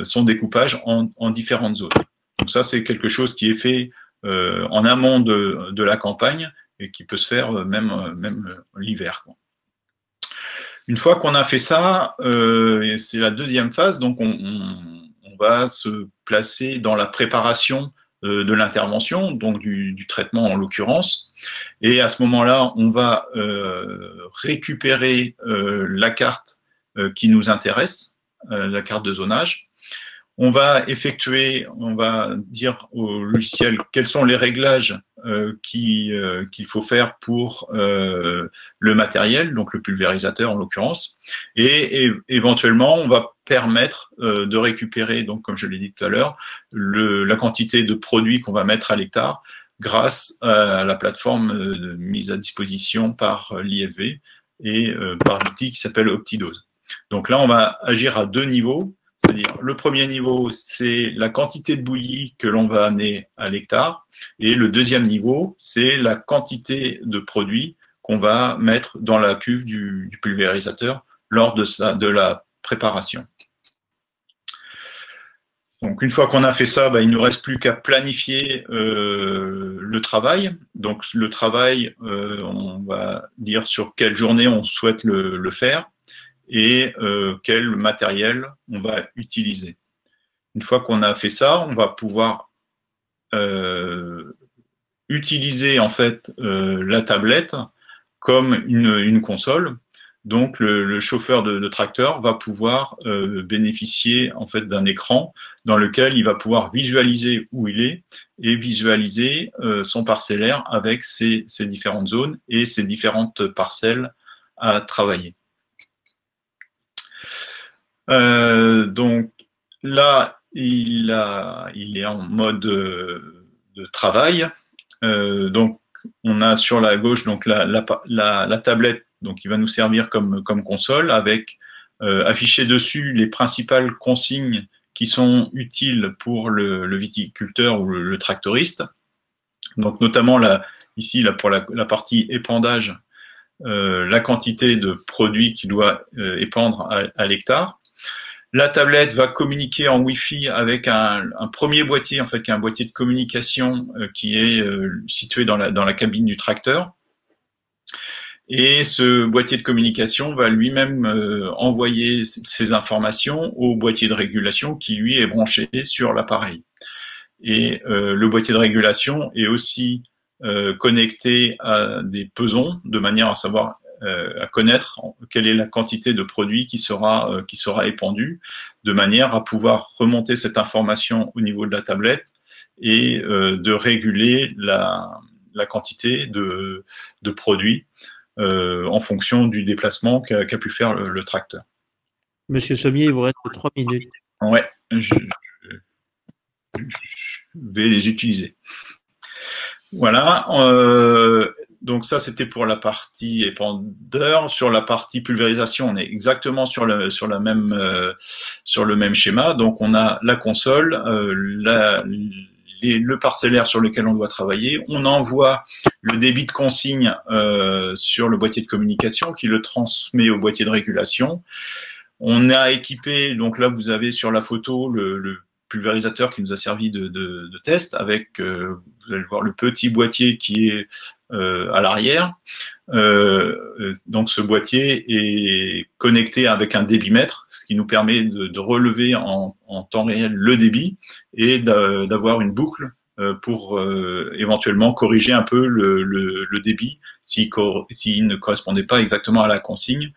son découpage en différentes zones. Donc ça, c'est quelque chose qui est fait en amont de la campagne et qui peut se faire même l'hiver. Une fois qu'on a fait ça, c'est la deuxième phase, donc on va se placer dans la préparation de l'intervention, donc du traitement en l'occurrence. Et à ce moment-là, on va récupérer la carte qui nous intéresse, la carte de zonage. On va effectuer, on va dire au logiciel quels sont les réglages qu'il faut faire pour le matériel, donc le pulvérisateur en l'occurrence, et éventuellement on va permettre de récupérer, donc comme je l'ai dit tout à l'heure, la quantité de produits qu'on va mettre à l'hectare grâce à la plateforme mise à disposition par l'IFV et par l'outil qui s'appelle Optidose. Donc là, on va agir à deux niveaux. C'est-à-dire, le premier niveau, c'est la quantité de bouillie que l'on va amener à l'hectare. Et le deuxième niveau, c'est la quantité de produit qu'on va mettre dans la cuve du pulvérisateur lors de la préparation. Donc, une fois qu'on a fait ça, il ne nous reste plus qu'à planifier le travail. Donc, le travail, on va dire sur quelle journée on souhaite le faire et quel matériel on va utiliser. Une fois qu'on a fait ça, on va pouvoir utiliser en fait la tablette comme une console. Donc le chauffeur de tracteur va pouvoir bénéficier en fait d'un écran dans lequel il va pouvoir visualiser où il est et visualiser son parcellaire avec ses différentes zones et ses différentes parcelles à travailler. Donc là, il est en mode de travail. Donc on a sur la gauche donc la tablette, donc qui va nous servir comme console avec affiché dessus les principales consignes qui sont utiles pour le viticulteur ou le tractoriste. Donc notamment ici pour la partie épandage, la quantité de produits qu'il doit épandre à l'hectare. La tablette va communiquer en Wi-Fi avec un premier boîtier, en fait, qui est un boîtier de communication qui est situé dans la cabine du tracteur. Et ce boîtier de communication va lui-même envoyer ces informations au boîtier de régulation qui, lui, est branché sur l'appareil. Et le boîtier de régulation est aussi connecté à des pesons, de manière à savoir à connaître quelle est la quantité de produit qui sera épandue, de manière à pouvoir remonter cette information au niveau de la tablette et de réguler la quantité de produits en fonction du déplacement qu'a pu faire le tracteur. Monsieur Sommier, il vous reste 3 minutes. Ouais, je vais les utiliser. Voilà. Donc ça, c'était pour la partie épandeur. Sur la partie pulvérisation, on est exactement sur le même schéma. Donc on a la console, le parcellaire sur lequel on doit travailler. On envoie le débit de consigne sur le boîtier de communication qui le transmet au boîtier de régulation. On a équipé, donc là vous avez sur la photo le pulvérisateur qui nous a servi de test avec, vous allez voir, le petit boîtier qui est à l'arrière. Donc ce boîtier est connecté avec un débitmètre, ce qui nous permet de relever en temps réel le débit et d'avoir une boucle pour éventuellement corriger un peu le débit s'il ne correspondait pas exactement à la consigne,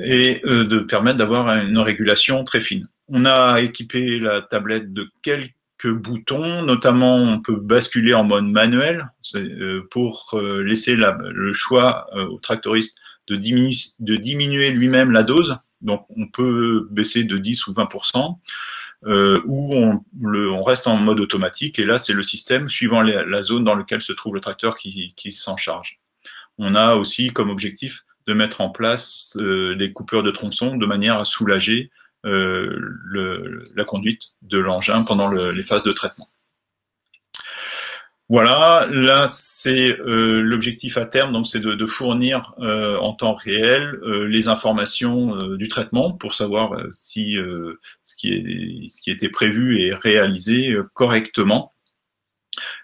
et de permettre d'avoir une régulation très fine. On a équipé la tablette de quelques boutons, notamment on peut basculer en mode manuel pour laisser le choix au tractoriste de diminuer lui-même la dose. Donc on peut baisser de 10 ou 20%, ou on reste en mode automatique, et là c'est le système suivant la zone dans laquelle se trouve le tracteur qui s'en charge. On a aussi comme objectif de mettre en place les coupeurs de tronçons de manière à soulager la conduite de l'engin pendant les phases de traitement. Voilà, là c'est l'objectif à terme, donc c'est de fournir en temps réel les informations du traitement pour savoir si ce qui était prévu est réalisé correctement,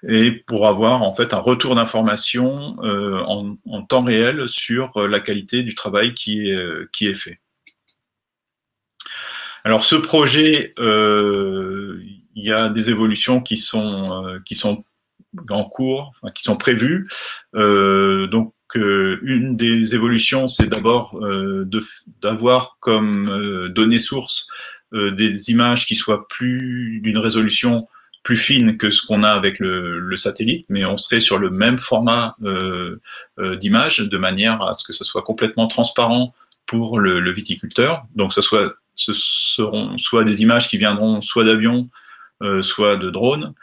et pour avoir en fait un retour d'information en temps réel sur la qualité du travail qui est fait. Alors ce projet, il y a des évolutions qui sont en cours, enfin, qui sont prévues. Donc une des évolutions, c'est d'abord d'avoir comme données sources des images qui soient d'une résolution plus fine que ce qu'on a avec le satellite, mais on serait sur le même format d'image, de manière à ce que ce soit complètement transparent pour le viticulteur. Donc ce seront soit des images qui viendront soit d'avions, soit de drones.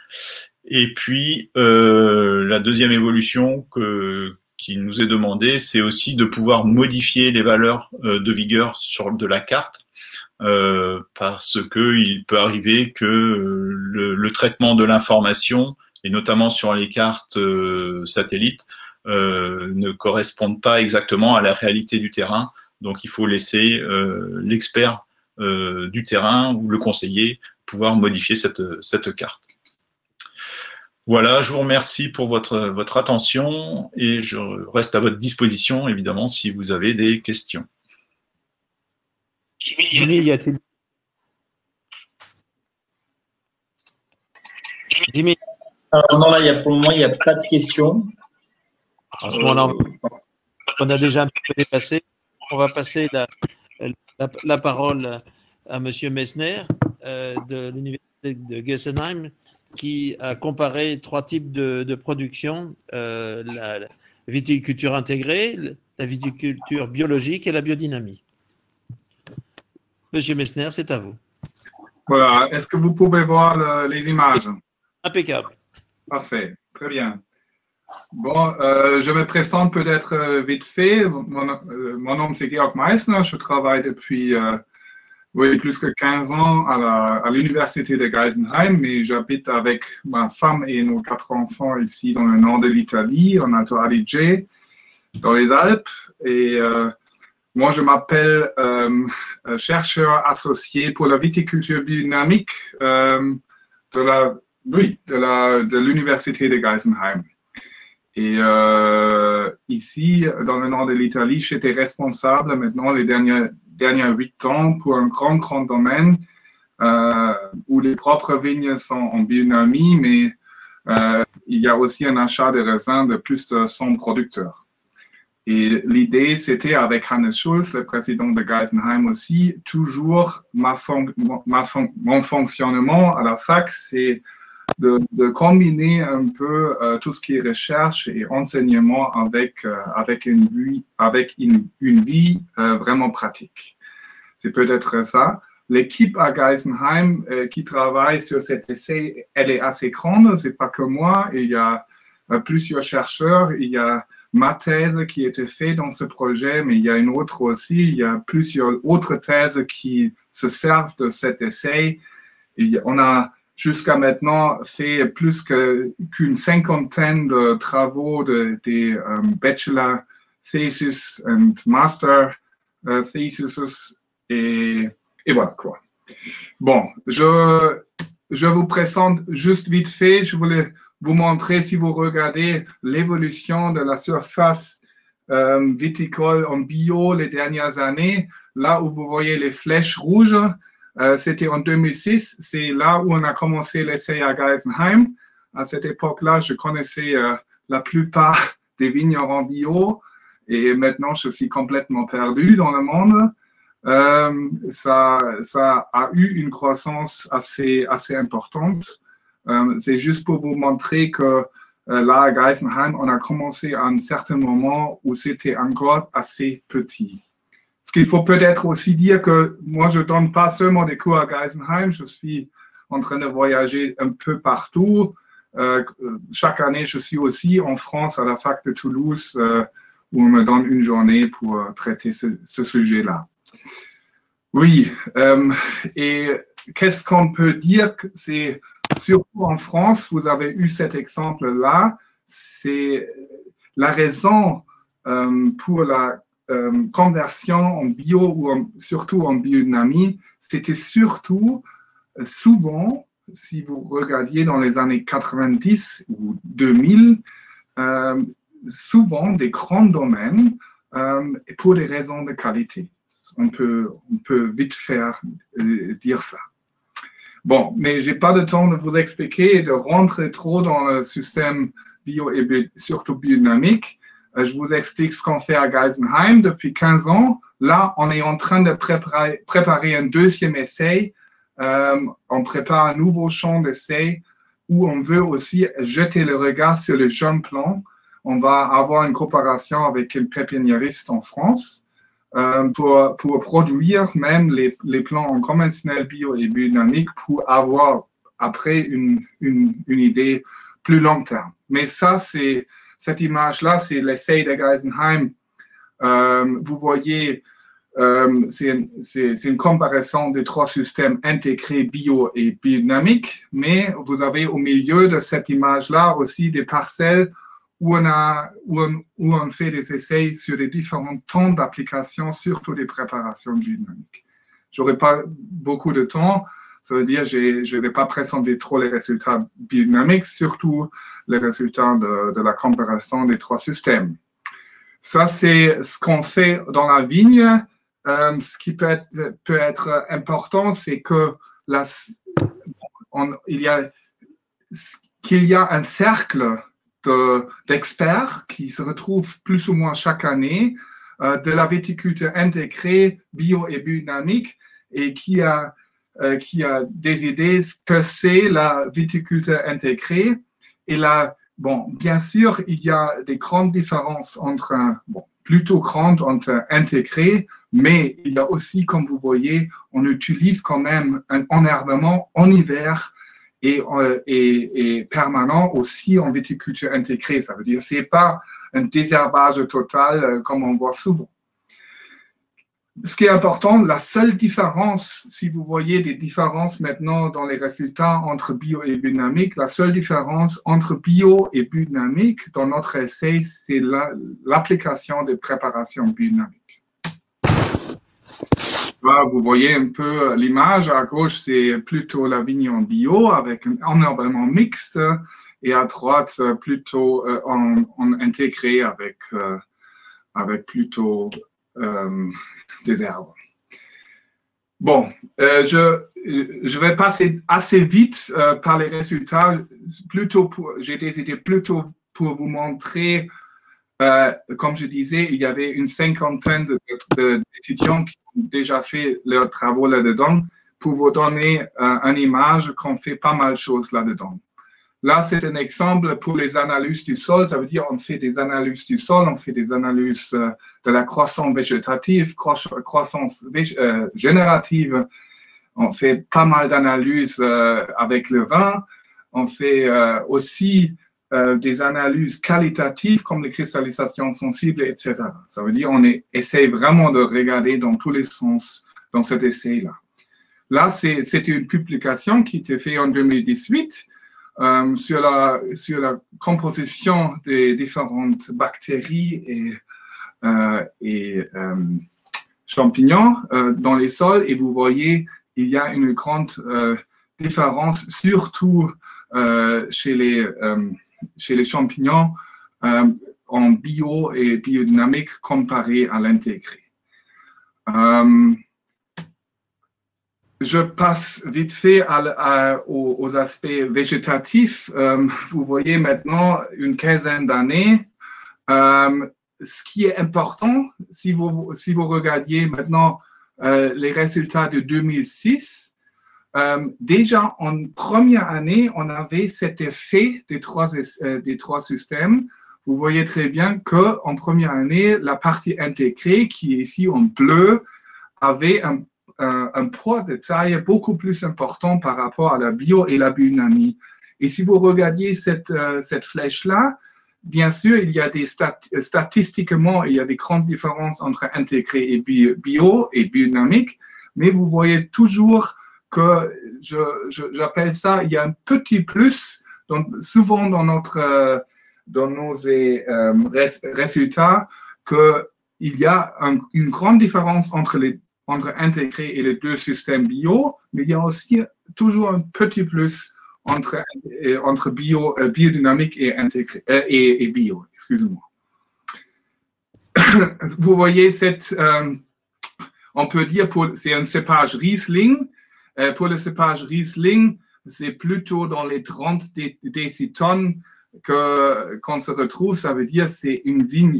Et puis la deuxième évolution qui nous est demandée, c'est aussi de pouvoir modifier les valeurs de vigueur de la carte, parce que il peut arriver que le traitement de l'information, et notamment sur les cartes satellites, ne corresponde pas exactement à la réalité du terrain. Donc il faut laisser l'expert du terrain ou le conseiller pouvoir modifier cette carte. Voilà, je vous remercie pour votre attention, et je reste à votre disposition, évidemment, si vous avez des questions. Jimmy, y a-t-il... Jimmy. Alors, non, là, pour le moment, il n'y a pas de questions. À ce moment-là, on a déjà un peu dépassé. On va passer la parole à Monsieur Messner de l'Université de Gessenheim, qui a comparé 3 types de production, la viticulture intégrée, la viticulture biologique et la biodynamie. Monsieur Messner, c'est à vous. Voilà. Est-ce que vous pouvez voir les images? Impeccable. Parfait. Très bien. Bon, je me présente peut-être vite fait. Mon nom, c'est Georg Meissner. Je travaille depuis Oui, plus que 15 ans à l'université de Geisenheim, mais j'habite avec ma femme et nos 4 enfants ici dans le nord de l'Italie, en Alto Adige, dans les Alpes. Et moi, je m'appelle chercheur associé pour la viticulture biodynamique de l'université de Geisenheim. Et ici, dans le nord de l'Italie, j'étais responsable maintenant les dernières 8 ans pour un grand domaine où les propres vignes sont en biodynamie, mais il y a aussi un achat de raisins de plus de 100 producteurs. Et l'idée, c'était avec Hannes Schulz, le président de Geisenheim aussi, toujours mon fonctionnement à la fac, c'est de combiner un peu tout ce qui est recherche et enseignement avec une vie vraiment pratique. C'est peut-être ça. L'équipe à Geisenheim qui travaille sur cet essai, elle est assez grande. C'est pas que moi. Il y a plusieurs chercheurs. Il y a ma thèse qui a été faite dans ce projet, mais il y a une autre aussi. Il y a plusieurs autres thèses qui se servent de cet essai. On a jusqu'à maintenant fait plus qu'une 50aine de travaux des bachelor thesis et master thesis et voilà quoi. Bon, je vous présente juste vite fait. Je voulais vous montrer, si vous regardez l'évolution de la surface viticole en bio les dernières années, là où vous voyez les flèches rouges, c'était en 2006, c'est là où on a commencé l'essai à Geisenheim. À cette époque-là, je connaissais la plupart des vignerons bio et maintenant je suis complètement perdu dans le monde. Ça a eu une croissance assez importante. C'est juste pour vous montrer que là à Geisenheim, on a commencé à un certain moment où c'était encore assez petit. Ce qu'il faut peut-être aussi dire que moi, je ne donne pas seulement des cours à Geisenheim, je suis en train de voyager un peu partout. Chaque année, je suis aussi en France à la fac de Toulouse où on me donne une journée pour traiter ce sujet-là. Oui, et qu'est-ce qu'on peut dire? C'est surtout en France, vous avez eu cet exemple-là, c'est la raison pour la conversion en bio ou surtout en biodynamie, c'était surtout souvent, si vous regardiez dans les années 90 ou 2000, souvent des grands domaines pour des raisons de qualité. On peut vite faire dire ça. Bon, mais je n'ai pas de temps de vous expliquer et de rentrer trop dans le système bio et surtout biodynamique. Je vous explique ce qu'on fait à Geisenheim depuis 15 ans. Là, on est en train de préparer un deuxième essai. On prépare un nouveau champ d'essai où on veut aussi jeter le regard sur les jeunes plants. On va avoir une coopération avec un pépiniériste en France pour produire même les plants conventionnels bio et biodynamiques pour avoir après une idée plus long terme. Mais ça, cette image-là, c'est l'essai de Geisenheim. Vous voyez, c'est une comparaison des 3 systèmes intégrés bio et biodynamiques, mais vous avez au milieu de cette image-là aussi des parcelles où on fait des essais sur les différents temps d'application, surtout des préparations biodynamiques. Je n'aurai pas beaucoup de temps. Ça veut dire que je ne vais pas présenter trop les résultats biodynamiques, surtout les résultats de la comparaison des 3 systèmes. Ça, c'est ce qu'on fait dans la vigne. Ce qui peut être important, c'est que qu'il y a un cercle d'experts qui se retrouvent plus ou moins chaque année de la viticulture intégrée, bio et biodynamique, et qui a des idées que c'est la viticulture intégrée. Et là, bon, bien sûr, il y a des grandes différences plutôt grandes entre intégré, mais il y a aussi, comme vous voyez, on utilise quand même un enherbement en hiver et permanent aussi en viticulture intégrée. Ça veut dire que ce n'est pas un désherbage total comme on voit souvent. Ce qui est important, la seule différence, si vous voyez des différences maintenant dans les résultats entre bio et biodynamique, la seule différence entre bio et biodynamique dans notre essai, c'est l'application des préparations biodynamiques. Là, vous voyez un peu l'image. À gauche, c'est plutôt la vigne en bio avec un enherbement mixte et à droite, plutôt en intégré avec plutôt des herbes. Bon, je vais passer assez vite par les résultats. J'ai décidé plutôt pour vous montrer, comme je disais, il y avait une cinquantaine d'étudiants qui ont déjà fait leurs travaux là-dedans pour vous donner une image qu'on fait pas mal de choses là-dedans. Là, c'est un exemple pour les analyses du sol. Ça veut dire on fait des analyses du sol, on fait des analyses de la croissance végétative, croissance générative. On fait pas mal d'analyses avec le vin. On fait aussi des analyses qualitatives comme les cristallisations sensibles, etc. Ça veut dire on essaie vraiment de regarder dans tous les sens dans cet essai-là. Là, c'est une publication qui était faite en 2018. Sur la composition des différentes bactéries et champignons dans les sols. Et vous voyez, il y a une grande différence, surtout chez les champignons en bio et biodynamique comparé à l'intégré. Je passe vite fait aux aspects végétatifs. Vous voyez maintenant une quinzaine d'années. Ce qui est important, si vous regardiez maintenant les résultats de 2006, déjà en première année, on avait cet effet des trois systèmes. Vous voyez très bien qu'en première année, la partie intégrée, qui est ici en bleu, avait un poids de taille beaucoup plus important par rapport à la bio et la biodynamie. Et si vous regardiez cette flèche-là, bien sûr, il y a statistiquement, il y a des grandes différences entre intégré et bio et biodynamique, mais vous voyez toujours que, j'appelle ça, il y a un petit plus, donc souvent dans nos résultats, qu'il y a une grande différence entre intégré et les deux systèmes bio, mais il y a aussi toujours un petit plus entre biodynamique et intégré et bio, excusez-moi. Vous voyez on peut dire c'est un cépage Riesling. Pour le cépage Riesling, c'est plutôt dans les 30 décitonnes qu'on se retrouve. Ça veut dire c'est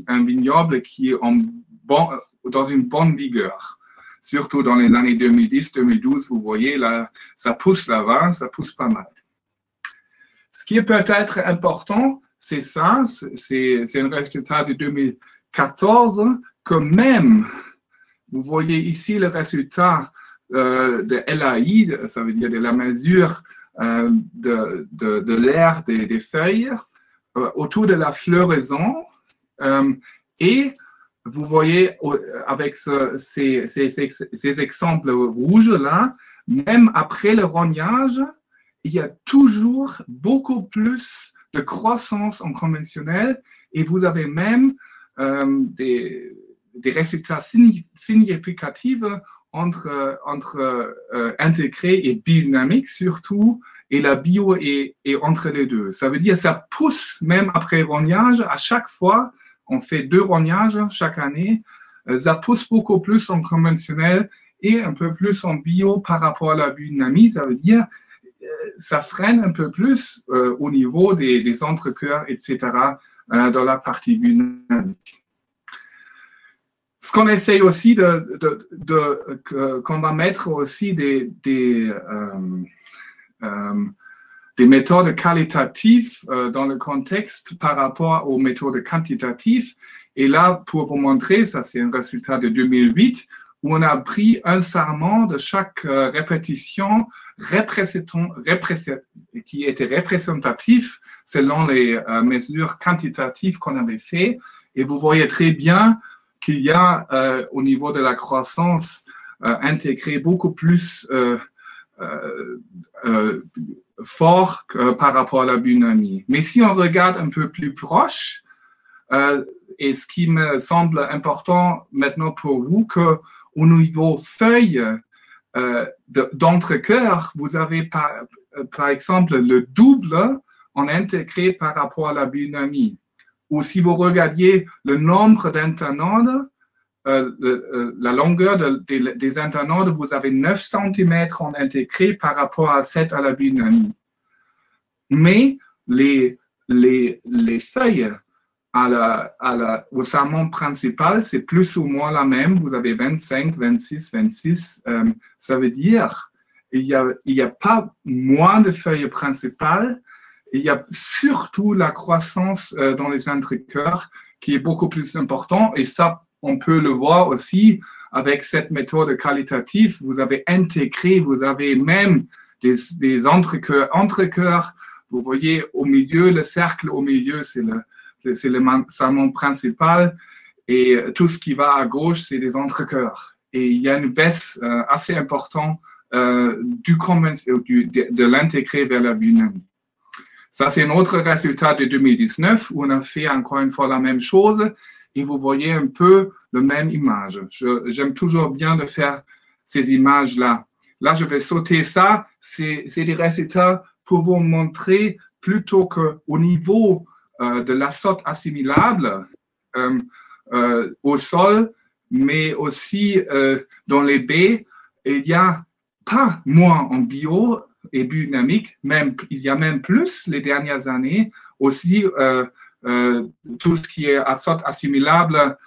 un vignoble qui est dans une bonne vigueur. Surtout dans les années 2010-2012, vous voyez, là, ça pousse là-bas, ça pousse pas mal. Ce qui est peut-être important, c'est ça, c'est un résultat de 2014, que même, vous voyez ici le résultat de LAI, ça veut dire de la mesure de l'air des feuilles, autour de la floraison, et vous voyez, avec ces exemples rouges-là, même après le rognage, il y a toujours beaucoup plus de croissance en conventionnel et vous avez même des résultats significatifs entre intégré et biodynamique surtout, et la bio est entre les deux. Ça veut dire que ça pousse même après rognage, à chaque fois. On fait 2 rognages chaque année. Ça pousse beaucoup plus en conventionnel et un peu plus en bio par rapport à la biodynamie. Ça veut dire ça freine un peu plus au niveau des entrecœurs, etc. Dans la partie biodynamique. Ce qu'on essaye aussi qu'on va mettre aussi des méthodes qualitatives dans le contexte par rapport aux méthodes quantitatives. Et là, pour vous montrer, ça c'est un résultat de 2008, où on a pris un sarment de chaque répétition qui était représentatif selon les mesures quantitatives qu'on avait fait. Et vous voyez très bien qu'il y a au niveau de la croissance intégrée beaucoup plus fort par rapport à la biodynamie. Mais si on regarde un peu plus proche, et ce qui me semble important maintenant pour vous, qu'au niveau feuilles d'entrecœur, vous avez par exemple le double en intégré par rapport à la biodynamie. Ou si vous regardiez le nombre d'internodes, la longueur des internodes, vous avez 9 cm en intégré par rapport à 7 à la biodynamie. Mais les feuilles au sarment principal, c'est plus ou moins la même. Vous avez 25, 26, 26. Ça veut dire qu'il n'y a pas moins de feuilles principales. Il y a surtout la croissance dans les entrecœurs qui est beaucoup plus important. Et ça, on peut le voir aussi avec cette méthode qualitative. Vous avez intégré, vous avez même des entrecœurs. Vous voyez au milieu, le cercle au milieu, c'est le sarment principal. Et tout ce qui va à gauche, c'est des entrecœurs. Et il y a une baisse assez importante de l'intégré vers la biodynamie. Ça, c'est notre résultat de 2019 où on a fait encore une fois la même chose et vous voyez un peu la même image. J'aime toujours bien de faire ces images-là. Là, je vais sauter ça. C'est des résultats pour vous montrer plutôt qu'au niveau de l'azote assimilable au sol, mais aussi dans les baies, il n'y a pas moins en bio et biodynamique, il y a même plus les dernières années, aussi tout ce qui est azote assimilable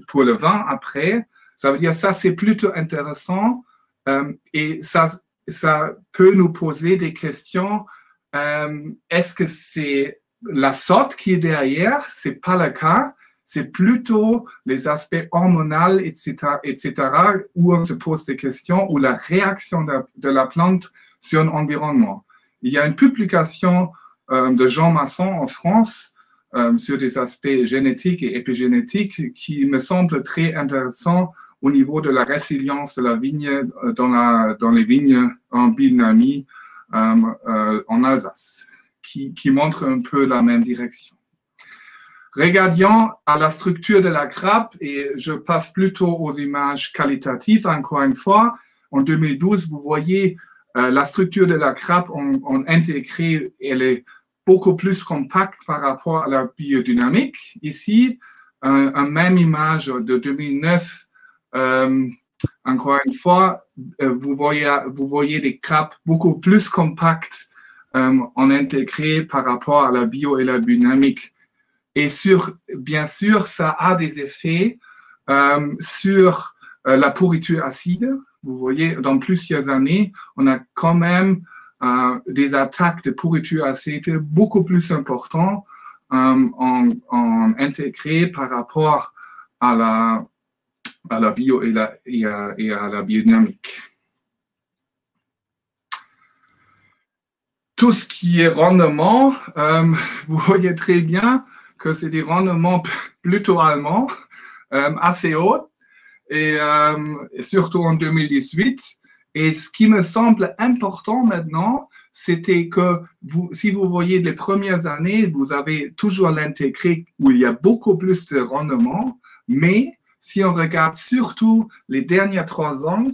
pour le vin après. Ça veut dire ça, c'est plutôt intéressant et ça peut nous poser des questions. Est-ce que c'est l'azote qui est derrière? C'est pas le cas. C'est plutôt les aspects hormonaux, etc., où on se pose des questions, ou la réaction de la plante sur l'environnement. Il y a une publication de Jean Masson en France sur des aspects génétiques et épigénétiques qui me semble très intéressant au niveau de la résilience de la vigne dans les vignes en biodynamie en Alsace, qui montre un peu la même direction. Regardons à la structure de la grappe, et je passe plutôt aux images qualitatives, encore une fois. En 2012, vous voyez la structure de la grappe en intégré, elle est beaucoup plus compacte par rapport à la biodynamique. Ici, une même image de 2009, encore une fois, vous voyez des grappes beaucoup plus compactes en intégré par rapport à la bio et la biodynamique. Et bien sûr, ça a des effets sur la pourriture acide. Vous voyez, dans plusieurs années, on a quand même des attaques de pourriture acide beaucoup plus importantes en intégré par rapport à la bio et à la biodynamique. Tout ce qui est rendement, vous voyez très bien que c'est des rendements plutôt allemands, assez hauts, et surtout en 2018. Et ce qui me semble important maintenant, c'était que si vous voyez les premières années, vous avez toujours l'intégré où il y a beaucoup plus de rendement, mais si on regarde surtout les derniers 3 ans,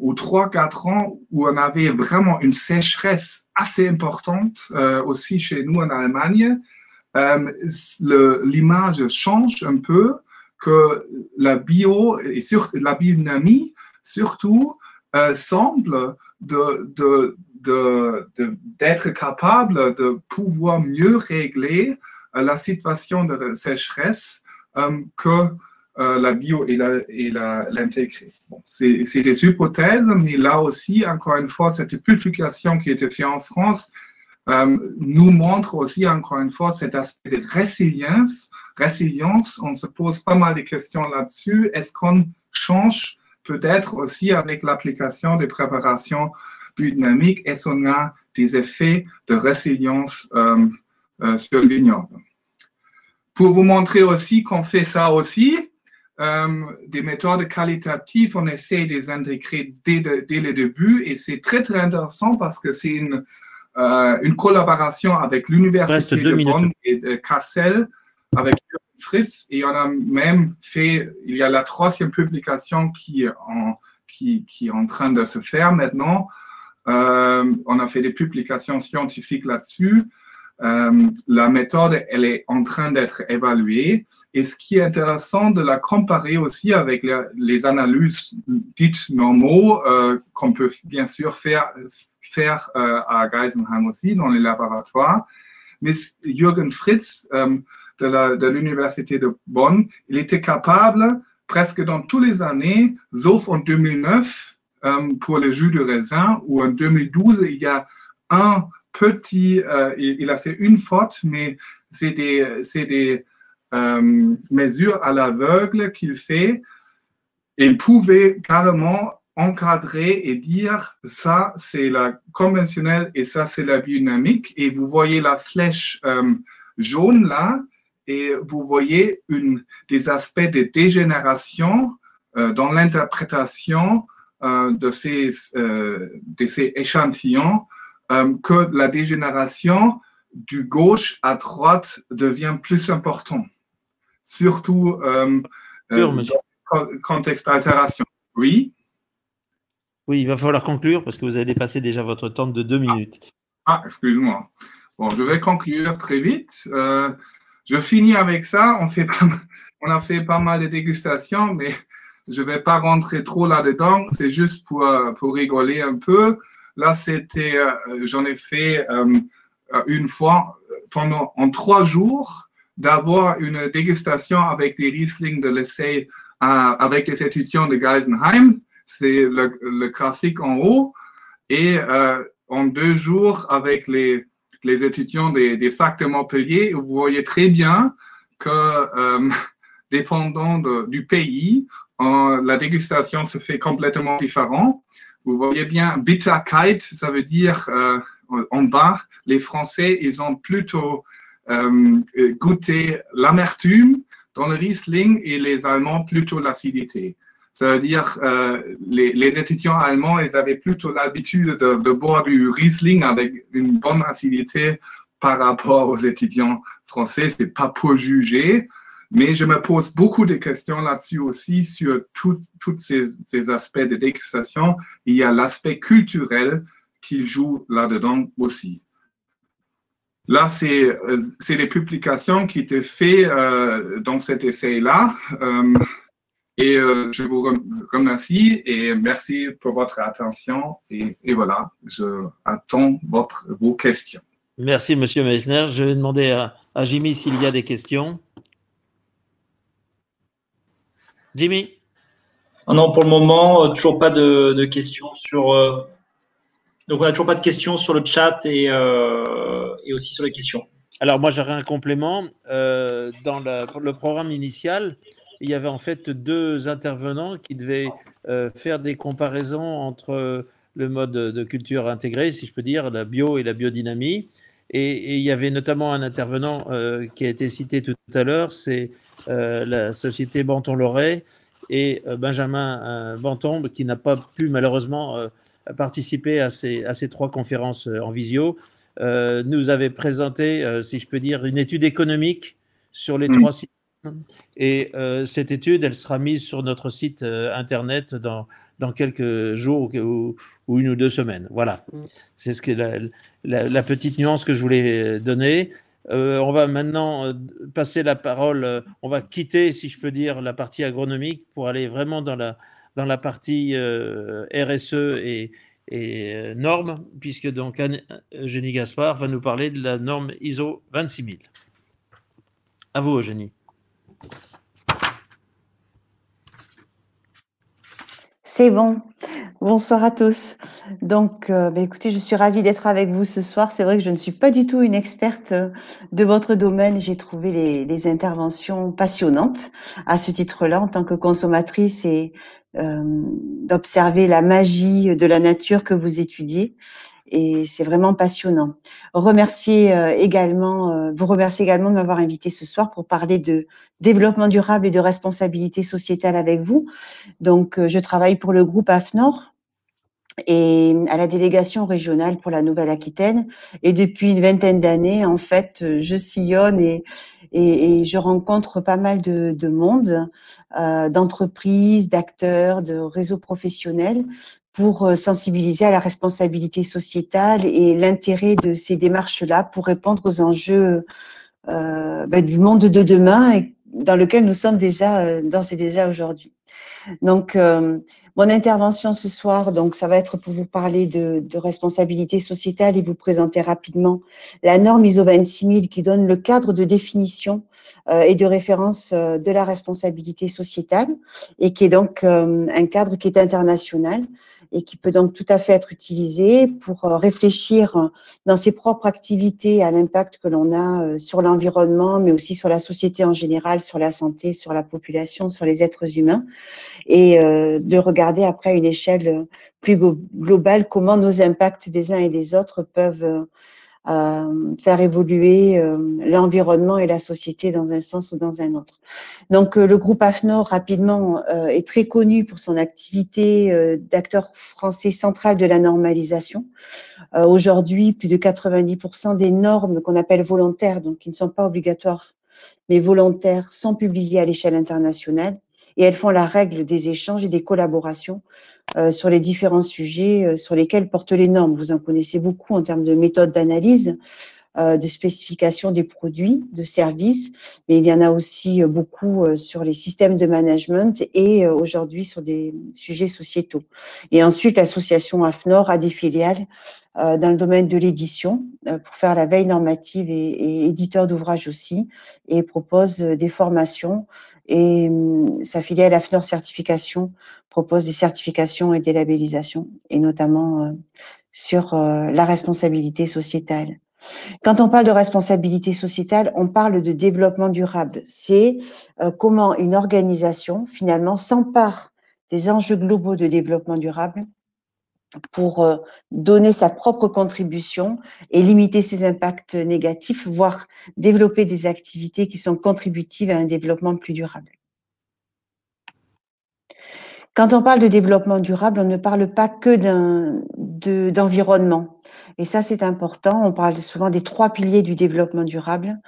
ou 3-4 ans, où on avait vraiment une sécheresse assez importante, aussi chez nous en Allemagne, l'image change un peu, que la bio et la biodynamie surtout semble d'être capable de pouvoir mieux régler la situation de sécheresse que la bio et l'intégré. Bon, c'est des hypothèses, mais là aussi, encore une fois, cette publication qui a été faite en France nous montre aussi, encore une fois, cet aspect de résilience. On se pose pas mal de questions là-dessus. Est-ce qu'on change peut-être aussi avec l'application des préparations biodynamiques? Est-ce qu'on a des effets de résilience sur le vignoble? Pour vous montrer aussi qu'on fait ça aussi, des méthodes qualitatives, on essaie de les intégrer dès le début et c'est très, très intéressant parce que c'est une collaboration avec l'Université de Bonn et de Kassel, avec Fritz, et on a même fait, il y a la 3e publication qui est en train de se faire maintenant. On a fait des publications scientifiques là-dessus. La méthode, elle est en train d'être évaluée. Et ce qui est intéressant de la comparer aussi avec les analyses dites normaux qu'on peut bien sûr faire à Geisenheim aussi dans les laboratoires. Mais Jürgen Fritz de l'Université de Bonn, il était capable presque dans toutes les années, sauf en 2009 pour les jus de raisin, ou en 2012, il y a un petit, il a fait une faute, mais c'est des mesures à l'aveugle qu'il fait. Il pouvait carrément encadrer et dire ça c'est la conventionnelle et ça c'est la biodynamique. Et vous voyez la flèche jaune là, et vous voyez des aspects de dégénération dans l'interprétation de ces échantillons. Que la dégénération du gauche à droite devient plus importante, surtout dans le contexte d'altération. Oui? Oui, il va falloir conclure parce que vous avez dépassé déjà votre temps de 2 minutes. Ah, excuse-moi. Bon, je vais conclure très vite. Je finis avec ça. On a fait pas mal de dégustations, mais je ne vais pas rentrer trop là-dedans. C'est juste pour rigoler un peu. Là, j'en ai fait une fois en 3 jours. D'abord, une dégustation avec des Riesling de l'essai avec les étudiants de Geisenheim. C'est le graphique en haut. Et en 2 jours, avec les étudiants des facs de Montpellier, vous voyez très bien que, dépendant du pays, la dégustation se fait complètement différente. Vous voyez bien, Bitterkeit, ça veut dire en bas, les Français, ils ont plutôt goûté l'amertume dans le Riesling et les Allemands plutôt l'acidité. Ça veut dire les étudiants allemands, ils avaient plutôt l'habitude de boire du Riesling avec une bonne acidité par rapport aux étudiants français. C'est pas pour juger, mais je me pose beaucoup de questions là-dessus aussi sur tous ces aspects de dégustation. Il y a l'aspect culturel qui joue là-dedans aussi. Là, c'est les publications qui étaient faites dans cet essai-là. Et je vous remercie et merci pour votre attention. Et voilà, j'attends vos questions. Merci, Monsieur Meissner. Je vais demander à Jimmy s'il y a des questions. Jimmy? Non, pour le moment, toujours pas de questions sur. Donc, on n'a toujours pas de questions sur le chat et aussi sur les questions. Alors, moi, j'aurais un complément. Dans le programme initial, il y avait en fait 2 intervenants qui devaient faire des comparaisons entre le mode de culture intégrée, si je peux dire, la bio et la biodynamie. Et il y avait notamment un intervenant qui a été cité tout à l'heure, c'est la société Banton-Loret et Benjamin Banton, qui n'a pas pu malheureusement participer à ces 3 conférences en visio, nous avait présenté, si je peux dire, une étude économique sur les 3 sites. Et cette étude, elle sera mise sur notre site internet dans quelques jours ou 1 ou 2 semaines. Voilà, c'est ce que la petite nuance que je voulais donner. On va maintenant passer la parole, on va quitter, si je peux dire, la partie agronomique pour aller vraiment dans la partie RSE et normes, puisque donc Eugénie Gaspard va nous parler de la norme ISO 26000. À vous, Eugénie. C'est bon. Bonsoir à tous. Donc, écoutez, je suis ravie d'être avec vous ce soir. C'est vrai que je ne suis pas du tout une experte de votre domaine. J'ai trouvé les interventions passionnantes à ce titre-là, en tant que consommatrice et d'observer la magie de la nature que vous étudiez. et c'est vraiment passionnant. Vous remerciez également de m'avoir invité ce soir pour parler de développement durable et de responsabilité sociétale avec vous. Donc, je travaille pour le groupe AFNOR et à la délégation régionale pour la Nouvelle-Aquitaine. Et depuis une vingtaine d'années, en fait, je sillonne et je rencontre pas mal de monde, d'entreprises, d'acteurs, de réseaux professionnels pour sensibiliser à la responsabilité sociétale et l'intérêt de ces démarches-là pour répondre aux enjeux du monde de demain et dans lequel nous sommes déjà d'ores et déjà aujourd'hui. Donc, mon intervention ce soir, donc, ça va être pour vous parler de responsabilité sociétale et vous présenter rapidement la norme ISO 26000 qui donne le cadre de définition et de référence de la responsabilité sociétale et qui est donc un cadre qui est international et qui peut donc tout à fait être utilisé pour réfléchir dans ses propres activités à l'impact que l'on a sur l'environnement, mais aussi sur la société en général, sur la santé, sur la population, sur les êtres humains, et de regarder après à une échelle plus globale comment nos impacts des uns et des autres peuvent faire évoluer l'environnement et la société dans un sens ou dans un autre. Donc, le groupe AFNOR, rapidement, est très connu pour son activité d'acteur français central de la normalisation. Aujourd'hui, plus de 90% des normes qu'on appelle volontaires, donc qui ne sont pas obligatoires, mais volontaires, sont publiées à l'échelle internationale et elles font la règle des échanges et des collaborations sur les différents sujets sur lesquels portent les normes. Vous en connaissez beaucoup en termes de méthodes d'analyse, de spécification des produits, de services, mais il y en a aussi beaucoup sur les systèmes de management et aujourd'hui sur des sujets sociétaux. Et ensuite, l'association AFNOR a des filiales dans le domaine de l'édition pour faire la veille normative et éditeur d'ouvrages aussi, et propose des formations. Et sa filiale AFNOR Certification propose des certifications et des labellisations, et notamment sur la responsabilité sociétale. Quand on parle de responsabilité sociétale, on parle de développement durable. C'est comment une organisation, finalement, s'empare des enjeux globaux de développement durable pour donner sa propre contribution et limiter ses impacts négatifs, voire développer des activités qui sont contributives à un développement plus durable. Quand on parle de développement durable, on ne parle pas que d'environnement. Et ça, c'est important. On parle souvent des 3 piliers du développement durable.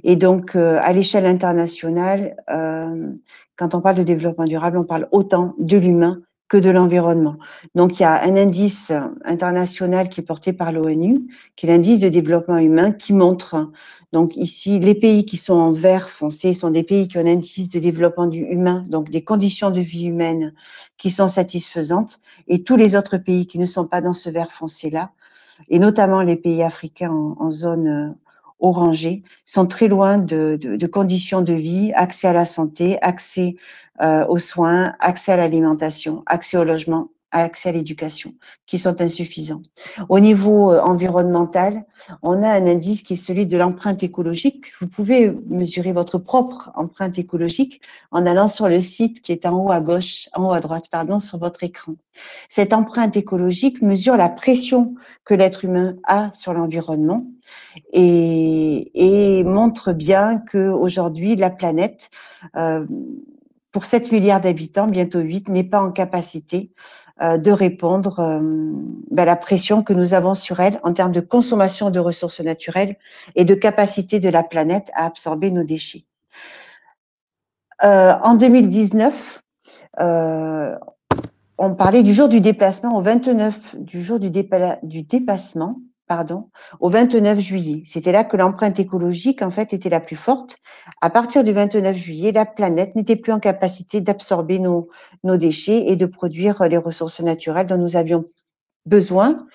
Et donc, à l'échelle internationale, quand on parle de développement durable, on parle autant de l'humain que de l'environnement. Donc, il y a un indice international qui est porté par l'ONU, qui est l'indice de développement humain, qui montre, donc ici, les pays qui sont en vert foncé sont des pays qui ont un indice de développement humain, donc des conditions de vie humaine qui sont satisfaisantes, et tous les autres pays qui ne sont pas dans ce vert foncé-là, et notamment les pays africains en zone orangée, sont très loin de conditions de vie, accès à la santé, accès aux soins, accès à l'alimentation, accès au logement, accès à l'éducation, qui sont insuffisants. Au niveau environnemental, on a un indice qui est celui de l'empreinte écologique. Vous pouvez mesurer votre propre empreinte écologique en allant sur le site qui est en haut à gauche, en haut à droite, pardon, sur votre écran. Cette empreinte écologique mesure la pression que l'être humain a sur l'environnement et montre bien qu'aujourd'hui, la planète, pour 7 milliards d'habitants, bientôt 8, n'est pas en capacité de répondre à la pression que nous avons sur elle en termes de consommation de ressources naturelles et de capacité de la planète à absorber nos déchets. En 2019, on parlait du jour du déplacement au 29, du jour du dépassement, pardon, au 29 juillet. C'était là que l'empreinte écologique, en fait, était la plus forte. À partir du 29 juillet, la planète n'était plus en capacité d'absorber nos déchets et de produire les ressources naturelles dont nous avions besoin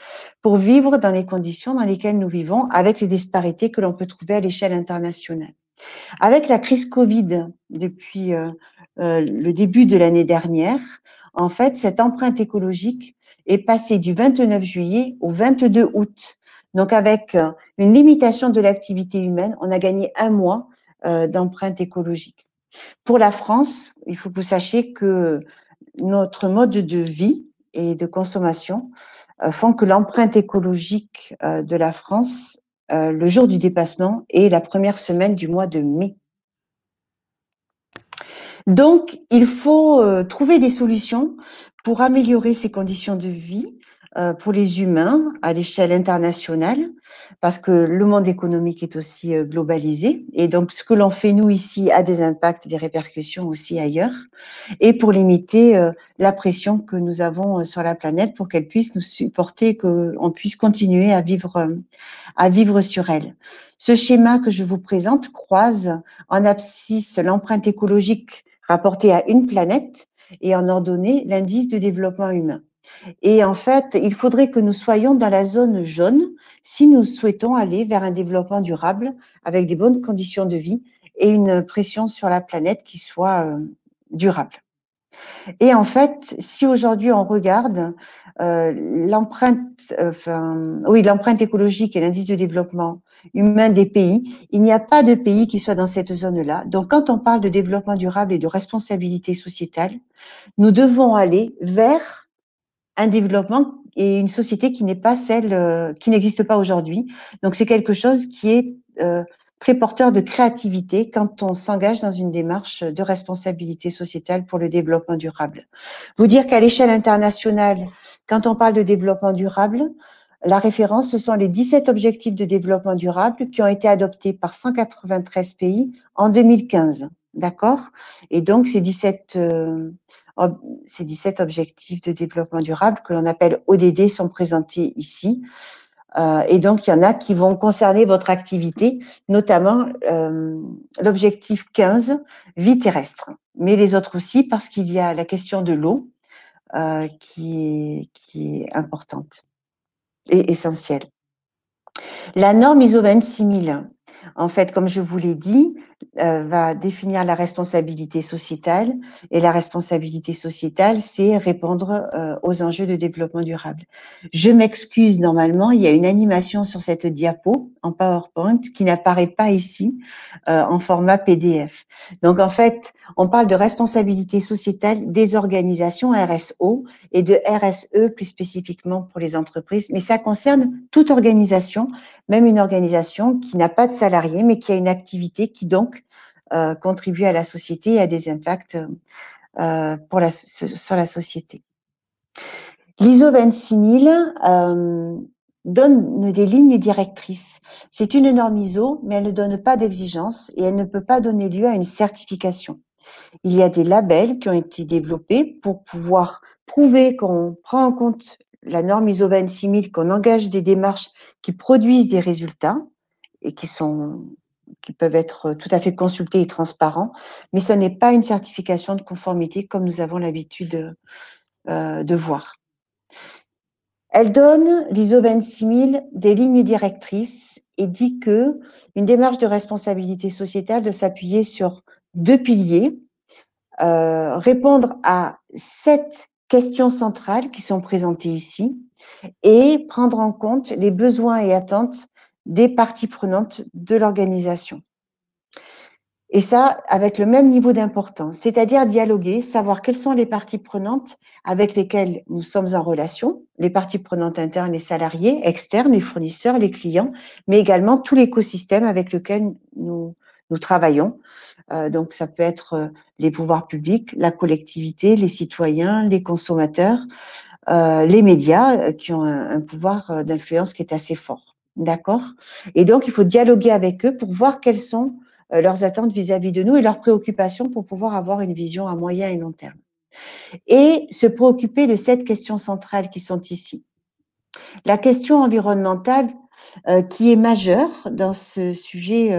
pour vivre dans les conditions dans lesquelles nous vivons, avec les disparités que l'on peut trouver à l'échelle internationale. Avec la crise Covid, depuis le début de l'année dernière, en fait, cette empreinte écologique est passée du 29 juillet au 22 août. Donc, avec une limitation de l'activité humaine, on a gagné 1 mois d'empreinte écologique. Pour la France, il faut que vous sachiez que notre mode de vie et de consommation font que l'empreinte écologique de la France, le jour du dépassement, est la première semaine du mois de mai. Donc, il faut trouver des solutions pour améliorer ces conditions de vie pour les humains à l'échelle internationale, parce que le monde économique est aussi globalisé. Et donc, ce que l'on fait, nous, ici, a des impacts, des répercussions aussi ailleurs. Et pour limiter la pression que nous avons sur la planète pour qu'elle puisse nous supporter, qu'on puisse continuer à vivre sur elle. Ce schéma que je vous présente croise en abscisse l'empreinte écologique rapportée à une planète et en ordonnée l'indice de développement humain. Et en fait, il faudrait que nous soyons dans la zone jaune si nous souhaitons aller vers un développement durable avec des bonnes conditions de vie et une pression sur la planète qui soit durable. Et en fait, si aujourd'hui on regarde l'empreinte écologique et l'indice de développement humain des pays, il n'y a pas de pays qui soit dans cette zone-là. Donc, quand on parle de développement durable et de responsabilité sociétale, nous devons aller vers un développement et une société qui n'est pas celle qui n'existe pas aujourd'hui. Donc, c'est quelque chose qui est très porteur de créativité quand on s'engage dans une démarche de responsabilité sociétale pour le développement durable. Vous dire qu'à l'échelle internationale, quand on parle de développement durable, la référence, ce sont les 17 objectifs de développement durable qui ont été adoptés par 193 pays en 2015. D'accord? Et donc, ces 17 objectifs de développement durable que l'on appelle ODD sont présentés ici. Et donc, il y en a qui vont concerner votre activité, notamment l'objectif 15, vie terrestre. Mais les autres aussi, parce qu'il y a la question de l'eau qui est importante et essentielle. La norme ISO 26000, en fait, comme je vous l'ai dit, va définir la responsabilité sociétale. Et la responsabilité sociétale, c'est répondre aux enjeux de développement durable. Je m'excuse, normalement, il y a une animation sur cette diapo en PowerPoint qui n'apparaît pas ici en format PDF. Donc, en fait, on parle de responsabilité sociétale des organisations RSO et de RSE plus spécifiquement pour les entreprises. Mais ça concerne toute organisation, même une organisation qui n'a pas de salariés, mais qui a une activité qui donc contribue à la société et a des impacts sur la société. L'ISO 26000 donne des lignes directrices. C'est une norme ISO, mais elle ne donne pas d'exigence et elle ne peut pas donner lieu à une certification. Il y a des labels qui ont été développés pour pouvoir prouver qu'on prend en compte la norme ISO 26000, qu'on engage des démarches qui produisent des résultats et qui peuvent être tout à fait consultés et transparents, mais ce n'est pas une certification de conformité comme nous avons l'habitude de voir. Elle donne, l'ISO 26000, des lignes directrices et dit que une démarche de responsabilité sociétale doit s'appuyer sur 2 piliers, répondre à 7 questions centrales qui sont présentées ici et prendre en compte les besoins et attentes des parties prenantes de l'organisation. Et ça, avec le même niveau d'importance, c'est-à-dire dialoguer, savoir quelles sont les parties prenantes avec lesquelles nous sommes en relation, les parties prenantes internes, les salariés, externes, les fournisseurs, les clients, mais également tout l'écosystème avec lequel nous travaillons. Donc, ça peut être les pouvoirs publics, la collectivité, les citoyens, les consommateurs, les médias qui ont un pouvoir d'influence qui est assez fort. D'accord? Et donc, il faut dialoguer avec eux pour voir quelles sont leurs attentes vis-à-vis de nous et leurs préoccupations pour pouvoir avoir une vision à moyen et long terme. Et se préoccuper de 7 questions centrales qui sont ici. La question environnementale qui est majeure dans ce sujet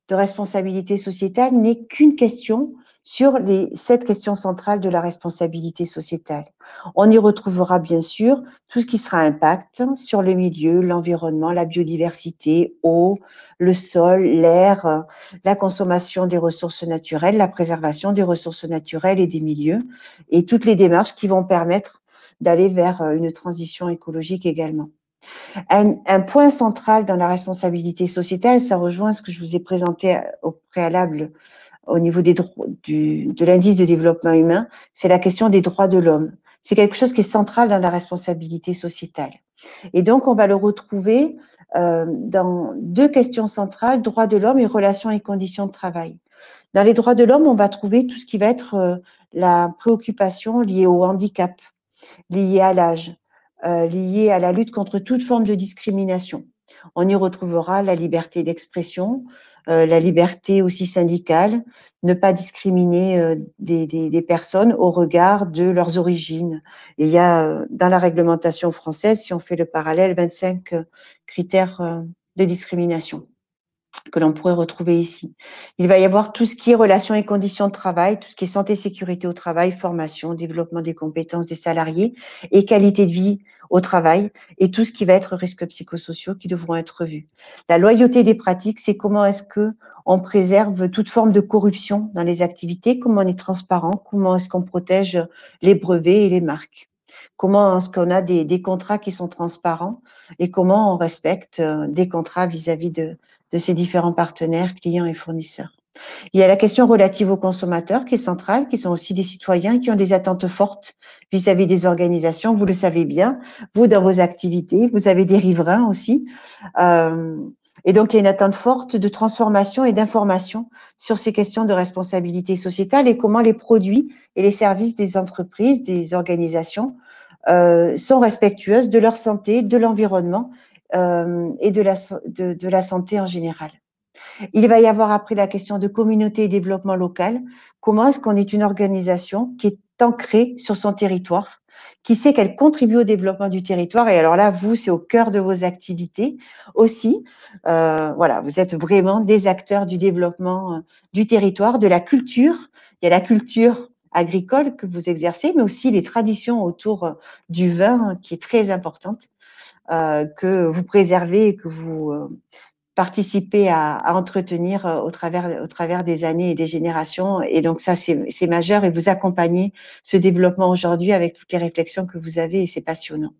de responsabilité sociétale n'est qu'une question sur les 7 questions centrales de la responsabilité sociétale. On y retrouvera bien sûr tout ce qui sera impact sur le milieu, l'environnement, la biodiversité, eau, le sol, l'air, la consommation des ressources naturelles, la préservation des ressources naturelles et des milieux, et toutes les démarches qui vont permettre d'aller vers une transition écologique également. Un point central dans la responsabilité sociétale, ça rejoint ce que je vous ai présenté au préalable au niveau de l'indice de développement humain, c'est la question des droits de l'homme. C'est quelque chose qui est central dans la responsabilité sociétale. Et donc, on va le retrouver dans deux questions centrales, droits de l'homme et relations et conditions de travail. Dans les droits de l'homme, on va trouver tout ce qui va être la préoccupation liée au handicap, liée à l'âge, liée à la lutte contre toute forme de discrimination. On y retrouvera la liberté d'expression, la liberté aussi syndicale, ne pas discriminer des personnes au regard de leurs origines. Et il y a dans la réglementation française, si on fait le parallèle, 25 critères de discrimination que l'on pourrait retrouver ici. Il va y avoir tout ce qui est relations et conditions de travail, tout ce qui est santé, sécurité au travail, formation, développement des compétences des salariés et qualité de vie au travail et tout ce qui va être risques psychosociaux qui devront être vus. La loyauté des pratiques, c'est comment est-ce que on préserve toute forme de corruption dans les activités, comment on est transparent, comment est-ce qu'on protège les brevets et les marques. Comment est-ce qu'on a des contrats qui sont transparents et comment on respecte des contrats vis-à-vis de ces différents partenaires, clients et fournisseurs. Il y a la question relative aux consommateurs qui est centrale, qui sont aussi des citoyens qui ont des attentes fortes vis-à-vis des organisations. Vous le savez bien, vous, dans vos activités, vous avez des riverains aussi. Et donc, il y a une attente forte de transformation et d'information sur ces questions de responsabilité sociétale et comment les produits et les services des entreprises, des organisations sont respectueuses de leur santé, de l'environnement et de la santé en général. Il va y avoir après la question de communauté et développement local. Comment est-ce qu'on est une organisation qui est ancrée sur son territoire, qui sait qu'elle contribue au développement du territoire. Et alors là, vous, c'est au cœur de vos activités aussi. Voilà, vous êtes vraiment des acteurs du développement du territoire, de la culture. Il y a la culture agricole que vous exercez, mais aussi les traditions autour du vin qui est très importante, que vous préservez et que vous participez à entretenir au travers des années et des générations. Et donc ça, c'est majeur et vous accompagnez ce développement aujourd'hui avec toutes les réflexions que vous avez et c'est passionnant.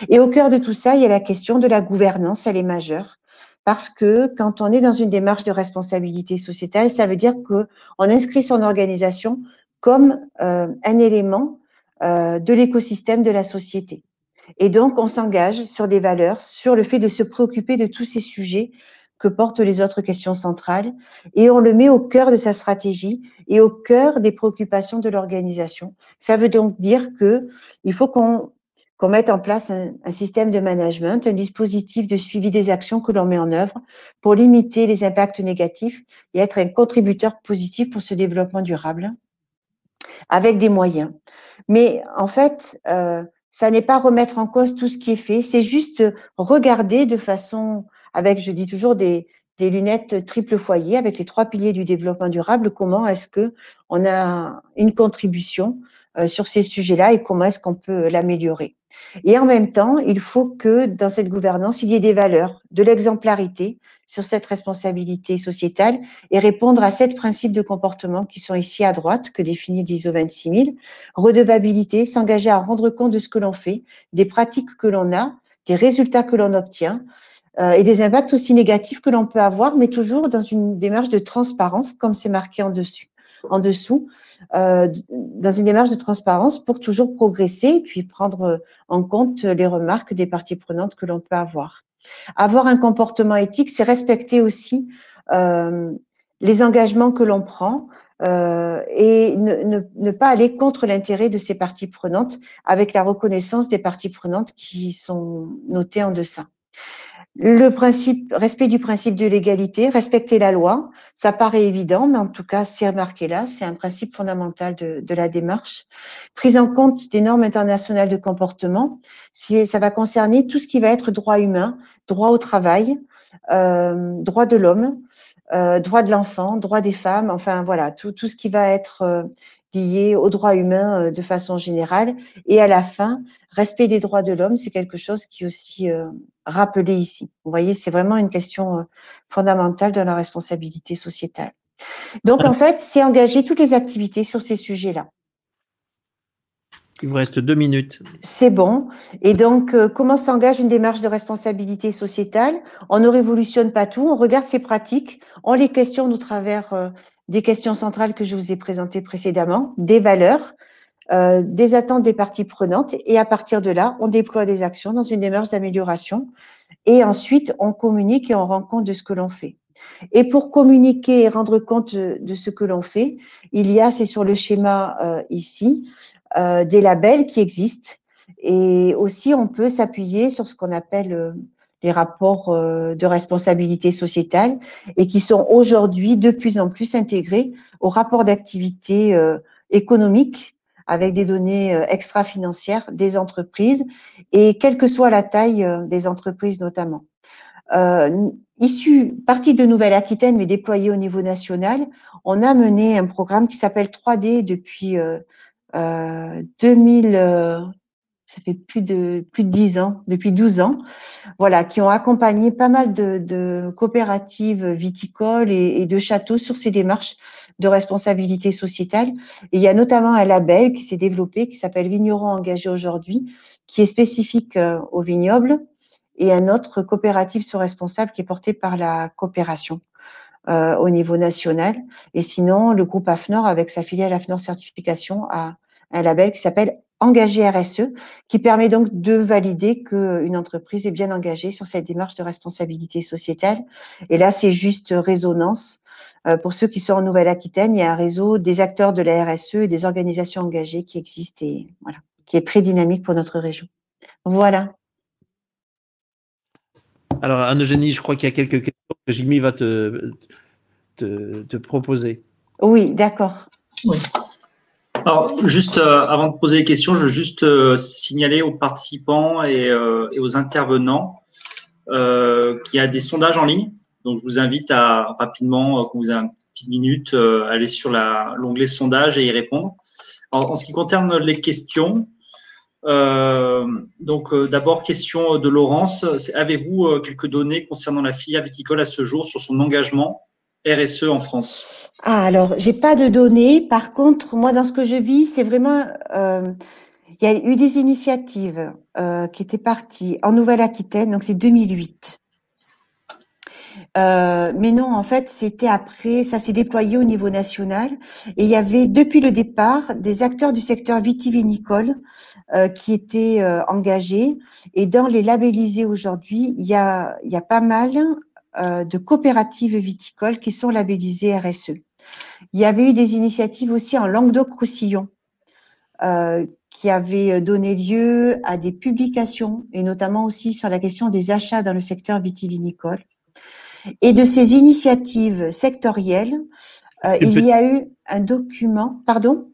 Et au cœur de tout ça, il y a la question de la gouvernance, elle est majeure. Parce que quand on est dans une démarche de responsabilité sociétale, ça veut dire qu'on inscrit son organisation comme un élément de l'écosystème de la société. Et donc, on s'engage sur des valeurs, sur le fait de se préoccuper de tous ces sujets que portent les autres questions centrales, et on le met au cœur de sa stratégie et au cœur des préoccupations de l'organisation. Ça veut donc dire qu'il faut qu'on mette en place un système de management, un dispositif de suivi des actions que l'on met en œuvre pour limiter les impacts négatifs et être un contributeur positif pour ce développement durable, avec des moyens. Mais en fait, ça n'est pas remettre en cause tout ce qui est fait, c'est juste regarder de façon, avec, je dis toujours, des lunettes triple foyer, avec les 3 piliers du développement durable, comment est-ce que on a une contribution sur ces sujets-là et comment est-ce qu'on peut l'améliorer. Et en même temps, il faut que dans cette gouvernance, il y ait des valeurs, de l'exemplarité sur cette responsabilité sociétale et répondre à 7 principes de comportement qui sont ici à droite, que définit l'ISO 26000. Redevabilité, s'engager à rendre compte de ce que l'on fait, des pratiques que l'on a, des résultats que l'on obtient et des impacts aussi négatifs que l'on peut avoir, mais toujours dans une démarche de transparence, comme c'est marqué en dessous, dans une démarche de transparence pour toujours progresser et puis prendre en compte les remarques des parties prenantes que l'on peut avoir. Avoir un comportement éthique, c'est respecter aussi les engagements que l'on prend et ne pas aller contre l'intérêt de ces parties prenantes avec la reconnaissance des parties prenantes qui sont notées en deçà. Le respect du principe de l'égalité, respecter la loi, ça paraît évident, mais en tout cas, c'est marqué là, c'est un principe fondamental de la démarche. Prise en compte des normes internationales de comportement, ça va concerner tout ce qui va être droit humain, droit au travail, droit de l'homme, droit de l'enfant, droit des femmes, enfin voilà, tout ce qui va être lié aux droits humains de façon générale. Et à la fin, respect des droits de l'homme, c'est quelque chose qui est aussi rappelé ici. Vous voyez, c'est vraiment une question fondamentale de la responsabilité sociétale. Donc, en fait, c'est engager toutes les activités sur ces sujets-là. Il vous reste 2 minutes. C'est bon. Et donc, comment s'engage une démarche de responsabilité sociétale? On ne révolutionne pas tout, on regarde ces pratiques, on les questionne au travers des questions centrales que je vous ai présentées précédemment, des valeurs, des attentes des parties prenantes et à partir de là, on déploie des actions dans une démarche d'amélioration et ensuite on communique et on rend compte de ce que l'on fait. Et pour communiquer et rendre compte de ce que l'on fait, il y a, c'est sur le schéma ici, des labels qui existent et aussi on peut s'appuyer sur ce qu'on appelle les rapports de responsabilité sociétale et qui sont aujourd'hui de plus en plus intégrés aux rapports d'activité économique avec des données extra-financières des entreprises et quelle que soit la taille des entreprises notamment. Partie de Nouvelle-Aquitaine, mais déployée au niveau national, on a mené un programme qui s'appelle 3D depuis 2000, ça fait plus de 10 ans, depuis 12 ans, voilà, qui ont accompagné pas mal de coopératives viticoles et de châteaux sur ces démarches de responsabilité sociétale. Et il y a notamment un label qui s'est développé qui s'appelle Vignerons engagés aujourd'hui, qui est spécifique au vignoble, et un autre coopérative sur responsable qui est porté par la coopération au niveau national. Et sinon, le groupe AFNOR, avec sa filiale AFNOR Certification, a un label qui s'appelle Engagé RSE, qui permet donc de valider qu'une entreprise est bien engagée sur cette démarche de responsabilité sociétale. Et là, c'est juste résonance. Pour ceux qui sont en Nouvelle-Aquitaine, il y a un réseau des acteurs de la RSE et des organisations engagées qui existent et voilà, qui est très dynamique pour notre région. Voilà. Alors, Anne-Eugénie, je crois qu'il y a quelques questions que Jimmy va te proposer. Oui, d'accord. Oui. Alors, juste avant de poser les questions, je veux juste signaler aux participants et aux intervenants qu'il y a des sondages en ligne. Donc, je vous invite à rapidement, quand vous avez une petite minute, aller sur l'onglet sondage et y répondre. Alors, en ce qui concerne les questions, d'abord, question de Laurence. Avez-vous quelques données concernant la filière viticole à ce jour sur son engagement RSE en France? Ah, alors, j'ai pas de données. Par contre, moi, dans ce que je vis, c'est vraiment, il y a eu des initiatives qui étaient parties en Nouvelle-Aquitaine, donc c'est 2008. Mais non, en fait, c'était après, ça s'est déployé au niveau national. Et il y avait, depuis le départ, des acteurs du secteur vitivinicole qui étaient engagés. Et dans les labellisés aujourd'hui, il y a pas mal de coopératives viticoles qui sont labellisées RSE. Il y avait eu des initiatives aussi en Languedoc-Roussillon qui avaient donné lieu à des publications et notamment aussi sur la question des achats dans le secteur vitivinicole. Et de ces initiatives sectorielles, il y a eu un document, pardon?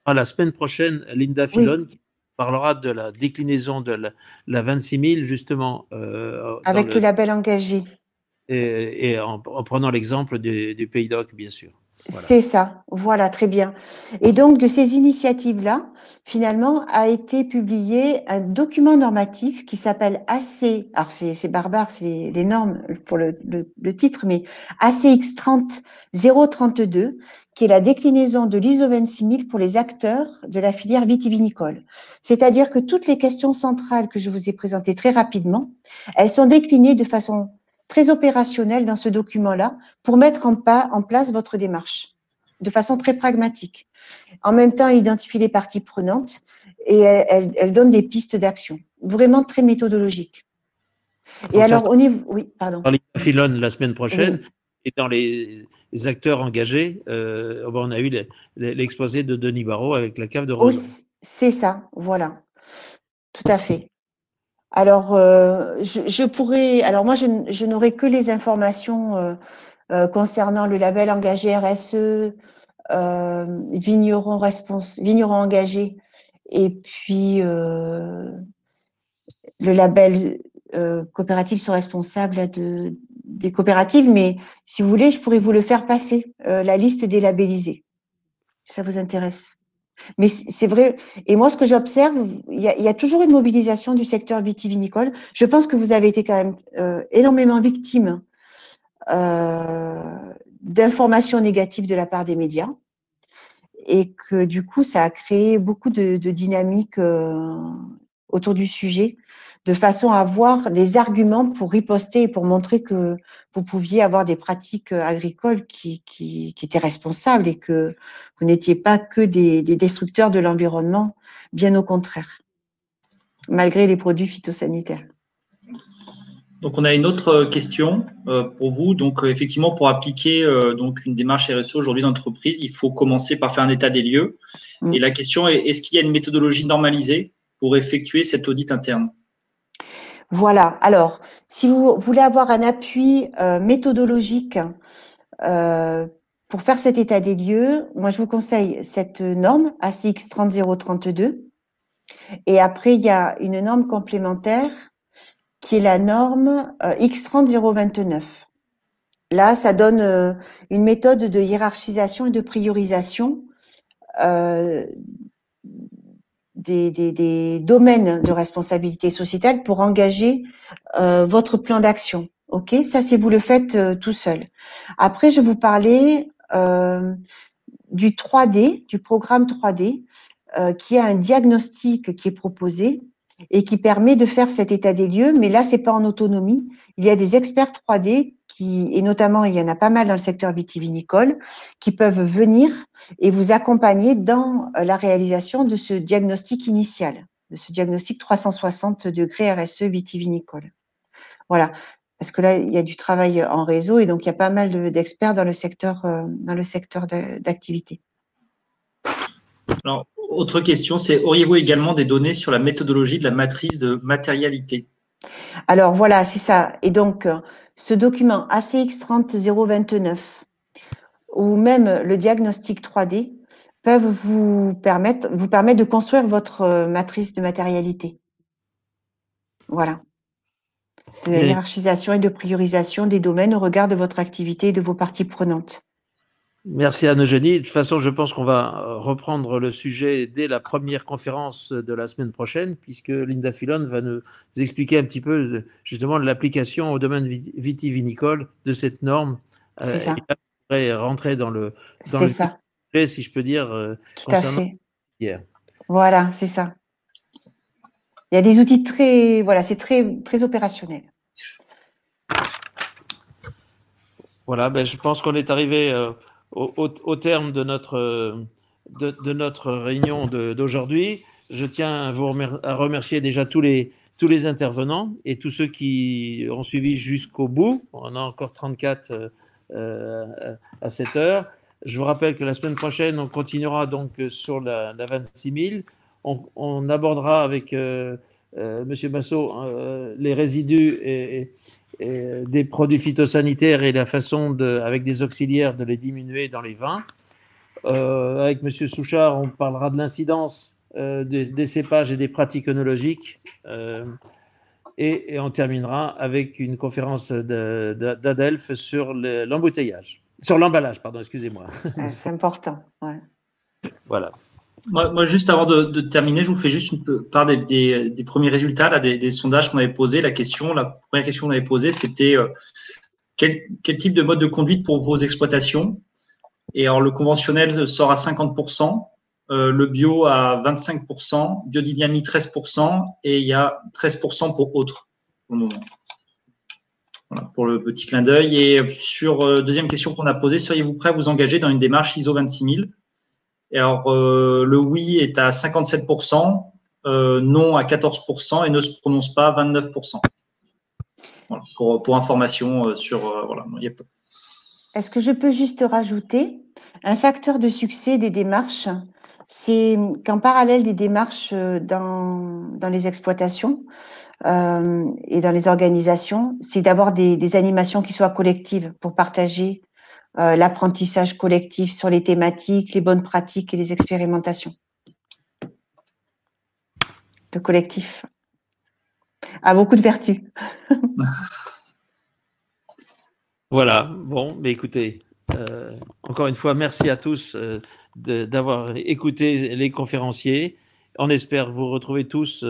La semaine prochaine, Linda Filon qui parlera de la déclinaison de la 26 000, justement. Avec le label engagé. Et en prenant l'exemple du Pays d'Oc, bien sûr. Voilà. C'est ça, voilà, très bien. Et donc, de ces initiatives-là, finalement, a été publié un document normatif qui s'appelle AC, alors c'est barbare, c'est les normes pour le titre, mais ACX30 032, qui est la déclinaison de l'ISO 26000 pour les acteurs de la filière vitivinicole. C'est-à-dire que toutes les questions centrales que je vous ai présentées très rapidement, elles sont déclinées de façon très opérationnel dans ce document-là pour mettre en place votre démarche de façon très pragmatique. En même temps, elle identifie les parties prenantes et elle donne des pistes d'action, vraiment très méthodologique. Et alors, au niveau… Oui, pardon. Dans les Filon la semaine prochaine, et dans les acteurs engagés, on a eu l'exposé de Denis Barrault avec la cave de Rosemont. C'est ça, voilà. Tout à fait. Alors, je pourrais… Alors, moi, je n'aurai que les informations concernant le label engagé RSE, vignerons engagés, et puis le label coopérative sur responsable des coopératives. Mais si vous voulez, je pourrais vous le faire passer, la liste des labellisés, si ça vous intéresse. Mais c'est vrai, et moi, ce que j'observe, il y a toujours une mobilisation du secteur vitivinicole. Je pense que vous avez été quand même énormément victime d'informations négatives de la part des médias et que du coup, ça a créé beaucoup de dynamique autour du sujet. de façon à avoir des arguments pour riposter et pour montrer que vous pouviez avoir des pratiques agricoles qui étaient responsables et que vous n'étiez pas que des destructeurs de l'environnement, bien au contraire, malgré les produits phytosanitaires. Donc, on a une autre question pour vous. Donc, effectivement, pour appliquer donc une démarche RSE aujourd'hui dans l'entreprise, il faut commencer par faire un état des lieux. Et la question est, est-ce qu'il y a une méthodologie normalisée pour effectuer cet audit interne? Voilà. Alors, si vous voulez avoir un appui méthodologique pour faire cet état des lieux, moi, je vous conseille cette norme ACX 30032. Et après, il y a une norme complémentaire qui est la norme X30029. Là, ça donne une méthode de hiérarchisation et de priorisation des domaines de responsabilité sociétale pour engager votre plan d'action. Ok, ça c'est vous le faites tout seul. Après, je vais vous parler du 3D, du programme 3D, qui a un diagnostic qui est proposé et qui permet de faire cet état des lieux, mais là, c'est pas en autonomie. Il y a des experts 3D et notamment, il y en a pas mal dans le secteur vitivinicole, qui peuvent venir et vous accompagner dans la réalisation de ce diagnostic initial, de ce diagnostic 360 degrés RSE vitivinicole. Voilà. Parce que là, il y a du travail en réseau et donc il y a pas mal d'experts dans le secteur d'activité. Alors, autre question, c'est auriez-vous également des données sur la méthodologie de la matrice de matérialité? Alors voilà, c'est ça. Et donc, ce document ACX 30029 ou même le diagnostic 3D peuvent vous permettre de construire votre matrice de matérialité. Voilà. De hiérarchisation et de priorisation des domaines au regard de votre activité et de vos parties prenantes. Merci Anne-Eugénie. De toute façon, je pense qu'on va reprendre le sujet dès la première conférence de la semaine prochaine, puisque Linda Filon va nous expliquer un petit peu justement l'application au domaine vitivinicole de cette norme. C'est ça. Et rentrer dans le ça. sujet, si je peux dire, tout à fait. Hier. Voilà, c'est ça. Il y a des outils c'est très opérationnel. Voilà, je pense qu'on est arrivé au terme de notre réunion d'aujourd'hui. Je tiens à remercier déjà tous les intervenants et tous ceux qui ont suivi jusqu'au bout. On a encore 34 à cette heure. Je vous rappelle que la semaine prochaine, on continuera donc sur la 26 000. On abordera avec Monsieur Massot les résidus et des produits phytosanitaires et la façon avec des auxiliaires de les diminuer dans les vins. Avec M. Souchard, on parlera de l'incidence des cépages et des pratiques œnologiques. Et on terminera avec une conférence d'Adelph sur l'embouteillage. Sur l'emballage, pardon, excusez-moi. C'est important. Ouais. Voilà. Moi, juste avant de terminer, je vous fais juste une part des premiers résultats là, des sondages qu'on avait posés. La première question qu'on avait posée, c'était quel type de mode de conduite pour vos exploitations? Et alors, le conventionnel sort à 50%, le bio à 25%, biodynamie 13%, et il y a 13% pour autres pour le moment. Voilà, pour le petit clin d'œil. Et sur deuxième question qu'on a posée, seriez-vous prêt à vous engager dans une démarche ISO 26000? Et alors, le oui est à 57%, non à 14% et ne se prononce pas à 29%. Voilà, pour information sur… voilà, Est-ce que je peux juste rajouter un facteur de succès des démarches, c'est qu'en parallèle des démarches dans les exploitations et dans les organisations, c'est d'avoir des animations qui soient collectives pour partager l'apprentissage collectif sur les thématiques, les bonnes pratiques et les expérimentations. Le collectif a beaucoup de vertus. Voilà, bon, mais écoutez, encore une fois, merci à tous d'avoir écouté les conférenciers. On espère vous retrouver tous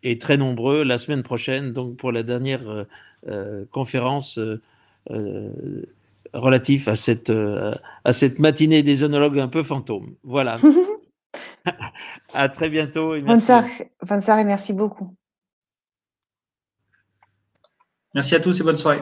et très nombreux la semaine prochaine, donc pour la dernière conférence relative à cette matinée des œnologues un peu fantômes. Voilà. À très bientôt et merci. Bonne soirée, merci beaucoup. Merci à tous et bonne soirée.